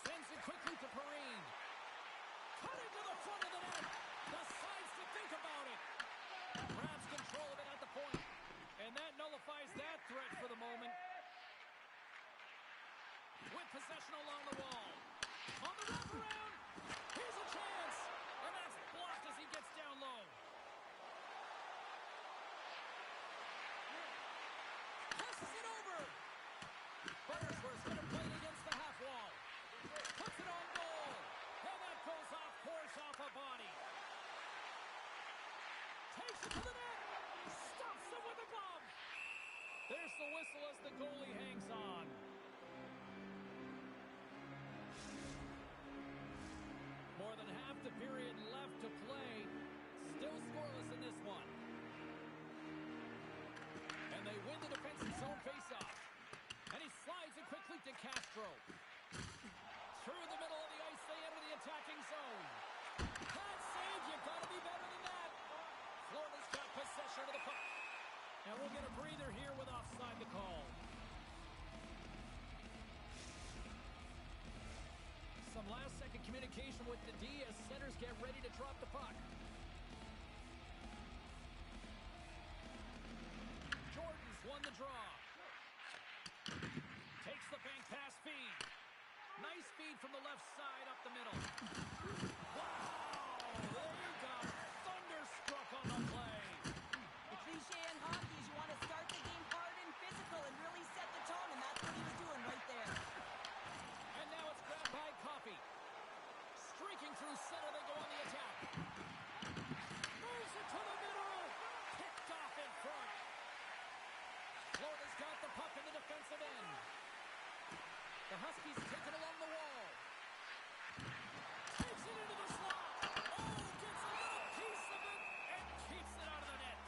Sends it quickly to Perrine. Cut it to the front of the net. Decides to think about it. Grabs control of it at the point. And that nullifies that threat for the moment. With possession along the wall. On the wraparound. Here's a chance. And that's blocked as he gets down low. Passes it over. Buttersworth's going to play it against the half wall. Puts it on goal. And that goes off course off a body. Takes it to the net. Stops him with a glove. There's the whistle as the goalie hangs on. More than half the period left to play. Still scoreless in this one. And they win the defensive zone faceoff. And he slides it quickly to Castro. Through the middle of the ice, they enter the attacking zone. That save, you've got to be better than that. Florida's got possession of the puck. And we'll get a breather here with offside the call. Some last-second communication with the D as centers get ready to drop the puck. Jordan's won the draw. Takes the bank pass feed. Nice feed from the left side up the middle. Wow! They got thunderstruck on the play. The cliche in hockey is you want to start the game hard and physical and really set the tone, and that's what he was doing right there. And now it's grabbed by Coffey. Streaking through center, they go on the attack. Moves it to the middle. Picked off in front. Florida's got the puck in the defensive end. The Huskies take it along the wall. Takes it into the slot. Oh, gets a little piece of it and keeps it out of the net.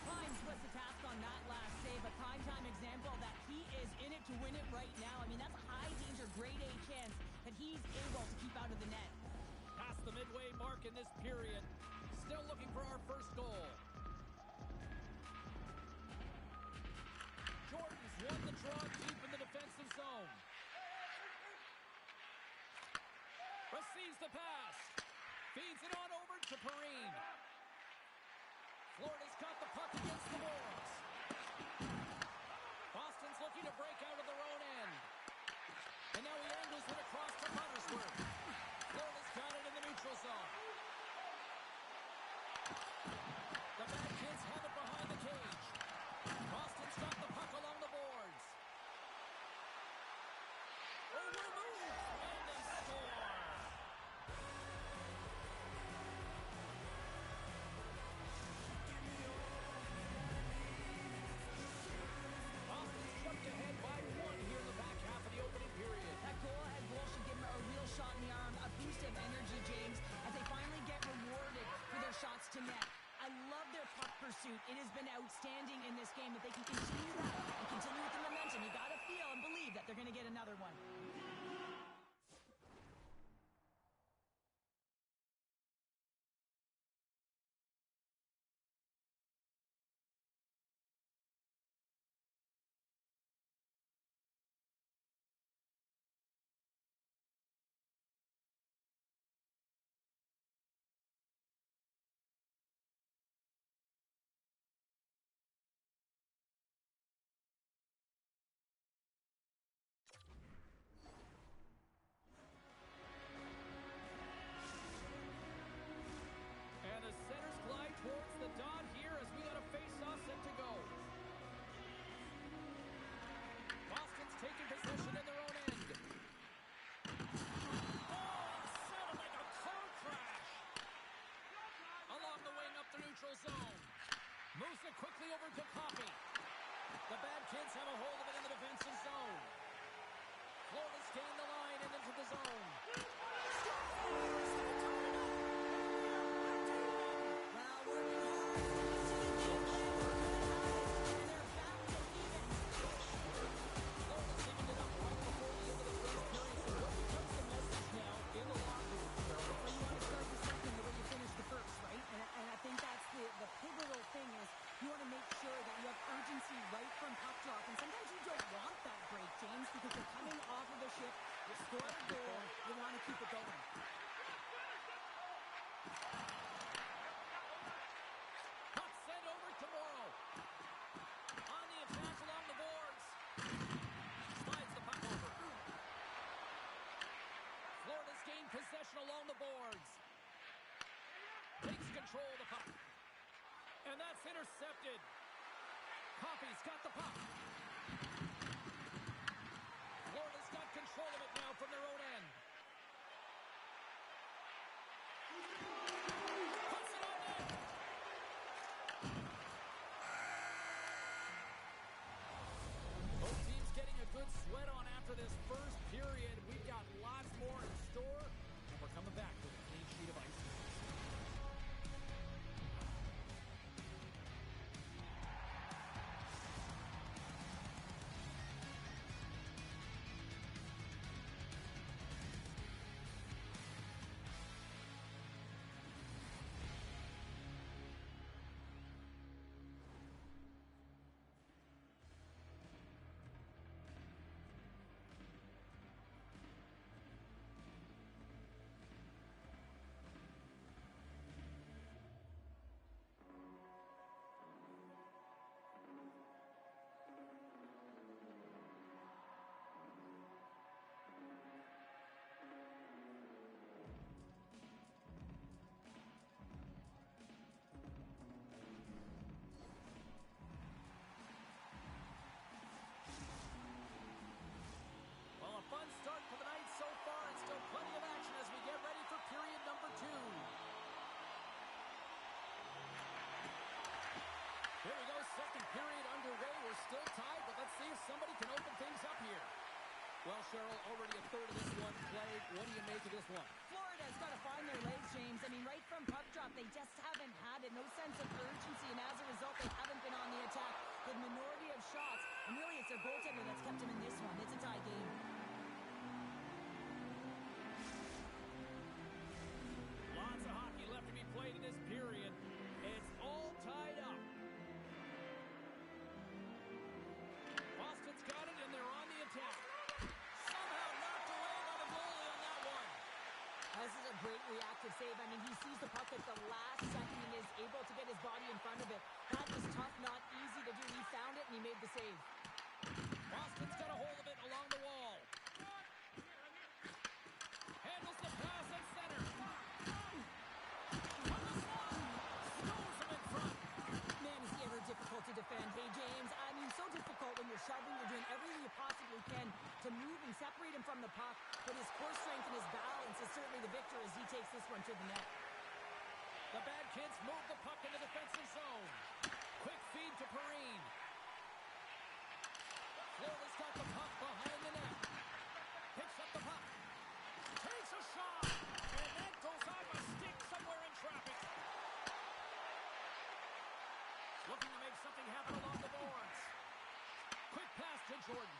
Climbs was the task on that last save, a prime-time example that he is in it to win it right now. I mean, that's a high-danger, grade-A chance that he's able to keep out of the net. Past the midway mark in this period. Still looking for our first goal. Jordan's won the draw deep in the defensive zone. Receives the pass. Feeds it on over to Perrine. Florida's got the puck against the boards. Boston's looking to break out of their own end. And now he angles it across to Buttersworth. Florida's got it in the neutral zone. The bad kids have it behind the cage. Boston's got the puck along the boards. Over the move, and they score. Boston's jumped ahead by one here in the back half of the opening period. That goal-ahead goal should give them a real shot in the arm, a boost of energy, James, as they finally get rewarded for their shots to net. I love their puck pursuit. It has been outstanding in this game. If they can continue that and continue with the momentum, you got to feel and believe that they're going to get another one. quickly over to Coffey. The bad kids have a hold of it in the defensive zone. Florida's gained the line and into the zone. Well, working hard, sticking to the game plan for good habits, and they're back to even. Florida's evened it up right before the end of the first period. So what becomes the message now in the locker room, Cheryl? Well, you want to start the second the way you finish the first, right? And I think that's the pivotal thing is you want to make sure that you have urgency right from puck drop. And sometimes you don't want that break, James, because you're coming off of the ship, you score a goal, you want to keep it going. Puck sent over to Morrow. On the attack along the boards. Slides the puck over. Florida's gained possession along the boards. Takes control of the puck. And that's intercepted. Coffey's got the puck. Florida's got control of it now from their own end. Puts it on net. Both teams getting a good sweat on after this first period. We've got lots more in store. And we're coming back with a clean sheet of ice. Well, a fun start for the night so far, and still plenty of action as we get ready for period number 2. Here we go, second period underway. We're still tied, but let's see if somebody can open things up here. Well, Cheryl, already a third of this one played. What do you make of this one? Florida's got to find their legs, James. I mean, right from puck drop, they just haven't had it. No sense of urgency, and as a result, they haven't been on the attack. The minority of shots, and really it's their goaltender that's kept them in this one. It's a tie game. Lots of hockey left to be played in this period. It's all tied up. Boston's got it, and they're on the attack. Somehow knocked away by the goalie on that one. This is a great reactive save. I mean, he sees the puck at the last second and is able to get his body in front of it. That is tough, not easy to do. He found it, and he made the save. Boston's got a hold of it along the wall. Handles the pass at center. On the slot. Stows him in front. Man, is he ever difficult to defend. Hey, James, I mean, so difficult when you're shoving. You're doing everything you possibly can to move and separate him from the puck. But his core strength and his balance is certainly the victor as he takes this one to the net. The bad kids move the puck in the defensive zone. Quick feed to Perrine. Florida's got the puck behind the net. Picks up the puck. Takes a shot. And that goes off a stick somewhere in traffic. Looking to make something happen along the boards. Quick pass to Jordan.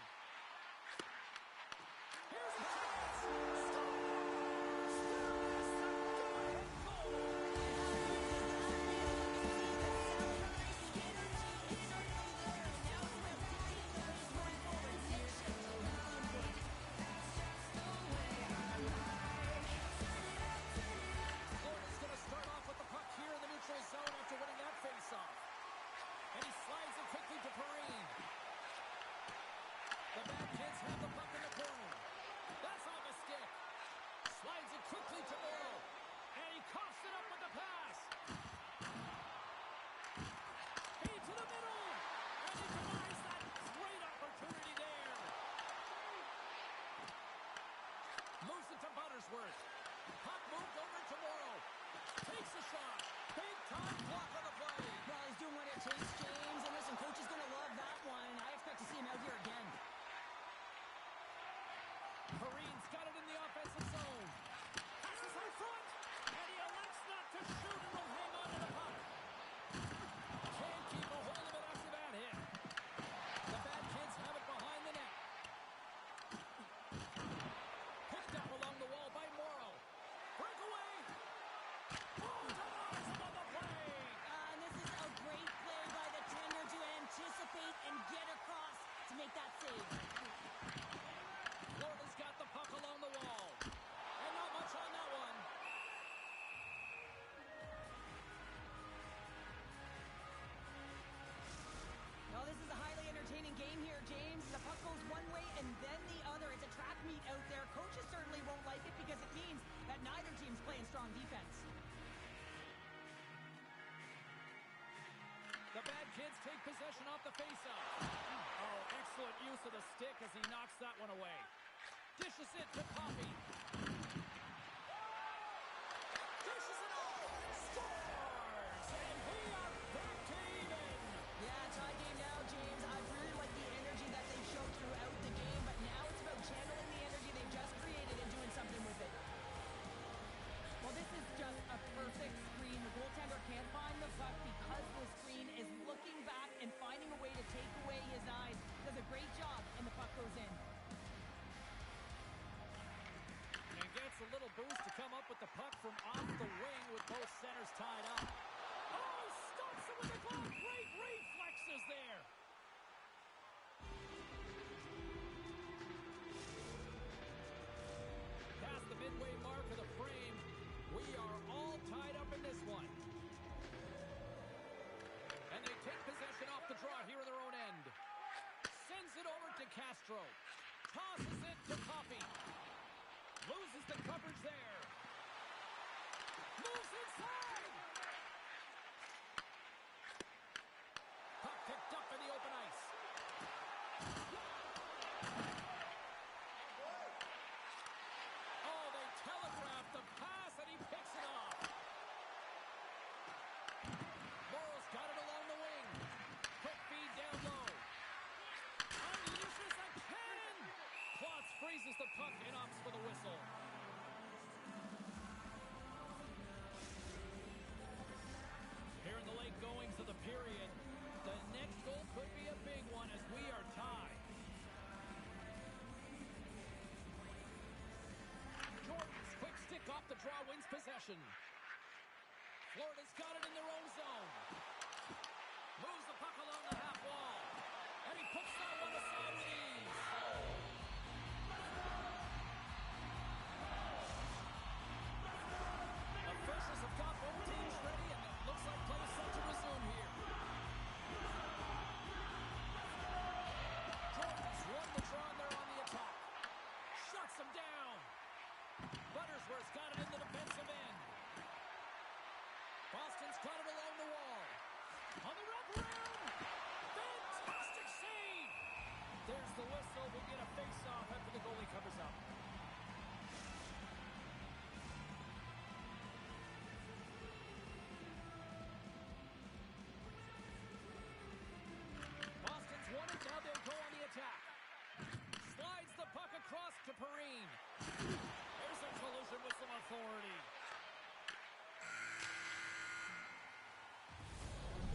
Here's a chance. Stop. Zone after winning that face-off. And he slides it quickly to Perrine. The bad kids have the puck in the corner. That's off a stick. Slides it quickly to Morrow. And he coughs it up with the pass. Feed to the middle. And he denies that great opportunity there. Moves it to Buttersworth. Puck moved over to Morrow. Takes a shot. Big time block on the play. Well, he's doing what it takes, James. take possession off the faceoff. Oh, excellent use of the stick as he knocks that one away. Dishes it to Coffey. Dishes it off. Scores! And we are back to even. Yeah, tie game now, James. I really like the energy that they showed throughout the game, but now it's about channeling the energy they just created and doing something with it. Well, this is just a perfect screen. The goaltender can't find the puck because the screen is looking back and finding a way to take away his eyes. Does a great job, and the puck goes in. And gets a little boost to come up with the puck from off the wing with both centers tied up. Oh, he stops it with a glove. Great reflexes there. Past the midway mark of the frame. We are all tied up in this one. And they take possession off the draw here in their own end. Sends it over to Castro. Tosses it to Coffey. Loses the coverage there. Moves inside. Puck picked up in the open ice. Oh, they telegraphed the pass and he picks it off. Morrow's got it along the wing. Quick feed down low. Unleashes a cannon. Klotz freezes the puck and opts for the whistle. Here in the late goings of the period, the next goal could be a big one as we are tied. Jordan's quick stick off the draw wins possession. Florida's got it in their own zone. Moves the puck along the half wall. And he puts that one aside with ease. Officials have got both teams ready, and it looks like play is set to resume here. Jordan's won the draw, and they're on the attack. Shuts him down. Buttersworth's got it in the defensive end. Boston's got it along the wall. On the wraparound. Fantastic save. There's the whistle. We'll get a face-off after the goalie covers up. Boston's won it. Now they'll go on the attack. Slides the puck across to Perrine. There's a collision with some authority.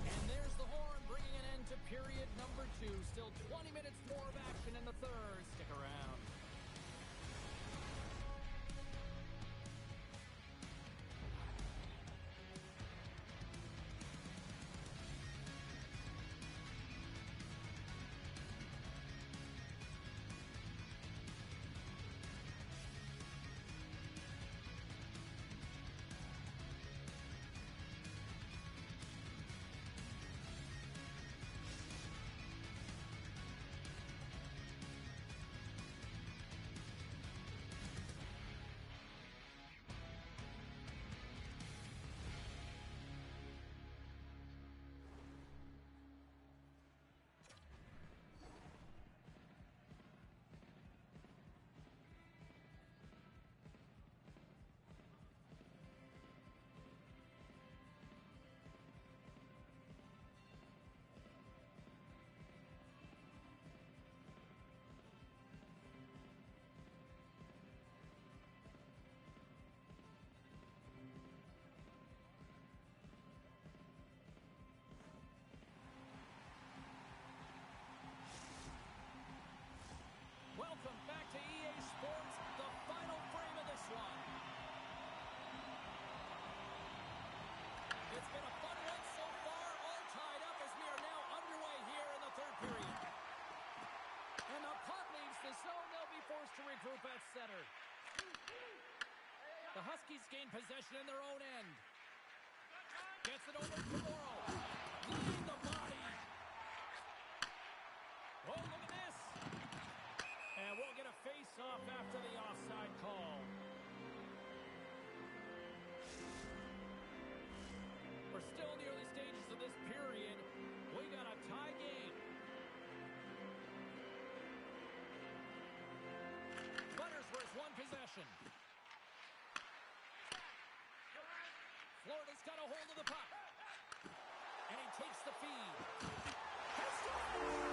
And there's the horn, bringing an end to period number 2. Still 20 minutes more of action in the third. Stick around. Welcome back to EA Sports, the final frame of this one. It's been a fun one so far, all tied up as we are now underway here in the third period. And the puck leaves the zone. They'll be forced to regroup at center. The Huskies gain possession in their own end. Gets it over to Morrow. Laying the body. Oh, look at this. And we'll get a face-off after the offside call. We're still in the early stages of this period. We got a got a hold of the puck. And he takes the feed. Has got it!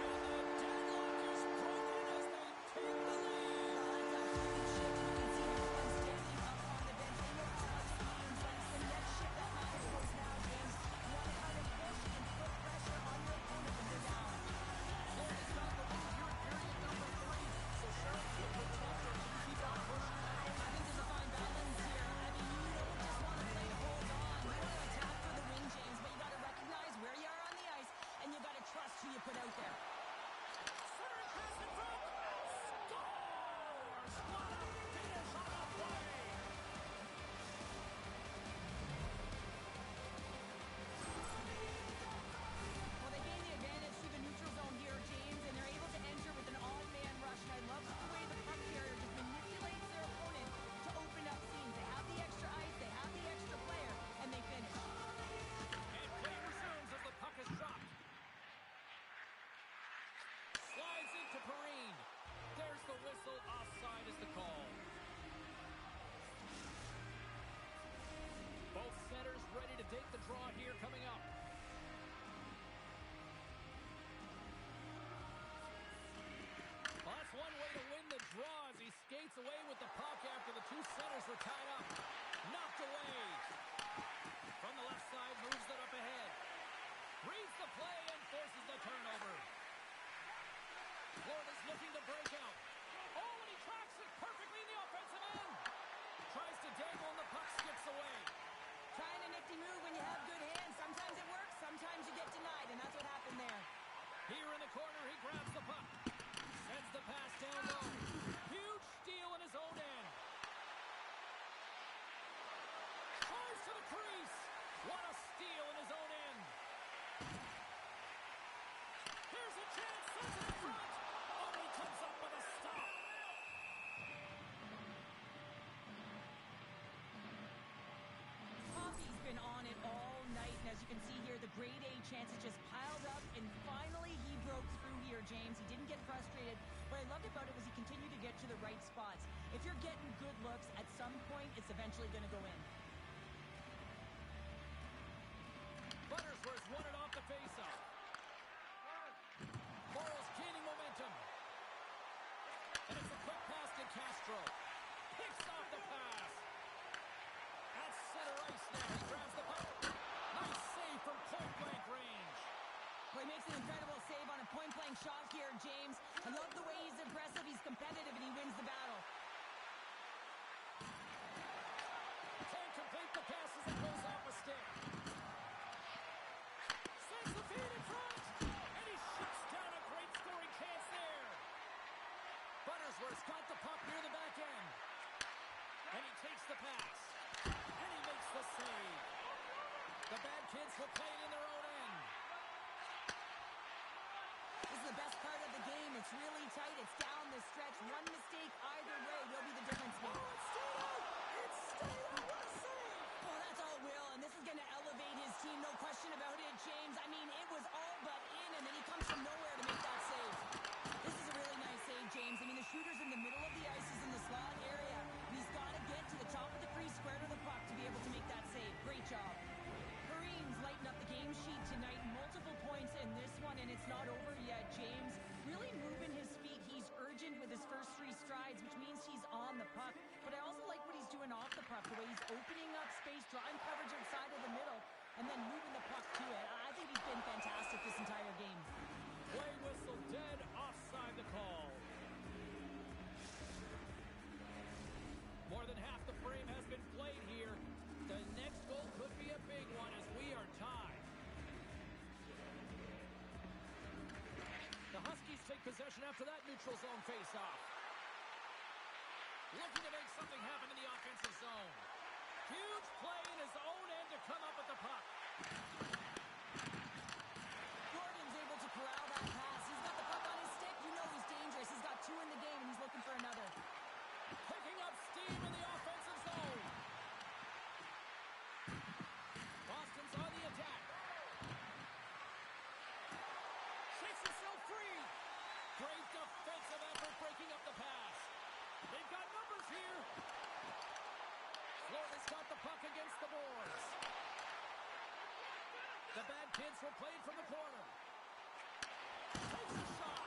And the deadlock is broken as they take the lead. That's a huge shift. You can see everyone standing up on the bench. They know how much it means, but it's the next shift that matters most now, James. You want to kind of push and put pressure on your opponent when they're down. Florida's got the lead here in period number 3. So Sherry, you protect or you keep on pushing. I think there's a fine balance here. I mean, you don't just want to play to hold on. You want to attack for the win, James, but you got to recognize where you are on the ice, and you got to trust who you put out there. Centering pass in front. Scores! What a finish on a play! Well, they gain the advantage through the neutral zone here, James, and they're able to enter with an odd-man rush, and I love the way the puck carrier just manipulates their opponent to open up seams. They have the extra ice, they have the extra player, and they finish. And play resumes as the puck is dropped. Slides into Perrine. There's the whistle. Offside is the call. Both centers ready to take the draw here coming up. Well, that's one way to win the draw as he skates away with the puck after the two centers were tied up. Knocked away. From the left side, moves it up ahead. Reads the play and forces the turnover. Florida's looking to break out. Oh, and he tracks it perfectly in the offensive end. Tries to dangle and the puck skips away. Trying a nifty move when you have good hands. Sometimes it works, sometimes you get denied, and that's what happened there. Here in the corner, he grabs the puck. Sends the pass down low. Huge steal in his own end. Tries to the crease. What a steal in his own end. Here's a chance. Sends it in front. Oh, he comes up with a stop. Hockey's been on it all night, and as you can see here, the grade A chances just piled up, and finally he broke through here, James. He didn't get frustrated. What I loved about it was he continued to get to the right spots. If you're getting good looks, at some point, it's eventually going to go in. Buttersworth's won it off the faceoff. Morrow's gaining momentum. And it's a quick pass to Castro. Picks off the pass. At center ice now. He grabs the puck. Nice save from point-blank range. Well, he makes an incredible save on a point-blank shot here, James. I love the way he's aggressive, he's competitive, and he wins the battle. Can't complete the pass as it goes off a stick. Sends the feed in front. And he shuts down a great scoring chance there. Buttersworth's got the puck near the back end. And he takes the pass. And he makes the save. The bad kids will play it in their own end. This is the best part of the game. It's really tight. It's down the stretch. One mistake either way will be the difference maker. Oh, it's stayed out! It's stayed out! What a save! Well, that's all Will, and this is going to elevate his team. No question about it, James. I mean, it was all but in, and then he comes from nowhere to make that save. This is a really nice save, James. I mean, the shooter's in the middle of the ice. He's in the slot area. He's got to get to the top of the crease, square to the puck to be able to make that save. Great job. Perrine's lighting up the game sheet tonight. Multiple points in this one, and it's not over yet, James. Really moving his feet. He's urgent with his first 3 strides, which means he's on the puck. But I also like what he's doing off the puck, the way he's opening up space, drawing coverage outside of the middle, and then moving the puck to it. I think he's been fantastic this entire game. Play whistle dead. Offside the call. More than half the frame has been played here. The next goal could be a big one as we are tied. The Huskies take possession after that neutral zone faceoff. Looking to make something happen in the offensive zone. Huge play in his own end to come up with the puck. Gordon's able to corral that pass. He's got the puck on his stick. You know he's dangerous. He's got 2 in the game, and he's looking for another. Picking up steam in the offensive zone. Boston's on the attack. Shakes himself free. Great defensive effort breaking up the pass. They've got numbers here. Florida Florida's got the puck against the boards. The bad kids were played from the corner. Takes a shot.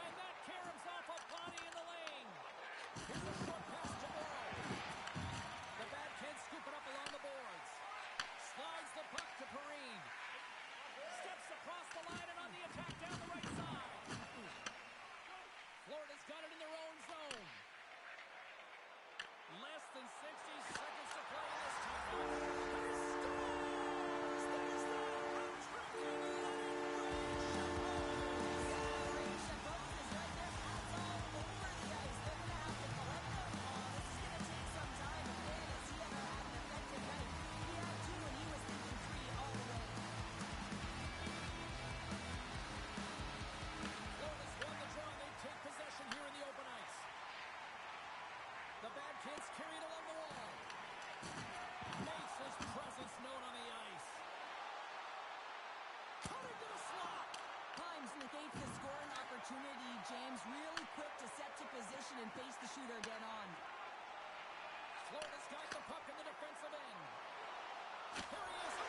And that caroms off a body in the lane. Here's a short pass to Morrow. The bad kids scoop it up along the boards. Slides the puck to Perrine. Steps across the line and on the attack down the right side. Florida's got it in their own zone. Less than 60 seconds to play in this time. He scores! There's the hat-trick! Ray Chabot is right there. Hats all over the ice. They're going to have to collect them all. This is going to take some time. But man, has he ever had an effective night. He had two and he was thinking three all the way. Florida's won the draw. They take possession here in the open ice. The bad kids carried along the wall. Makes his presence known on the ice. Cutting to the slot. Times negates the scoring opportunity. James really quick to set to position and face the shooter dead on. Florida's got the puck in the defensive end. Here he is.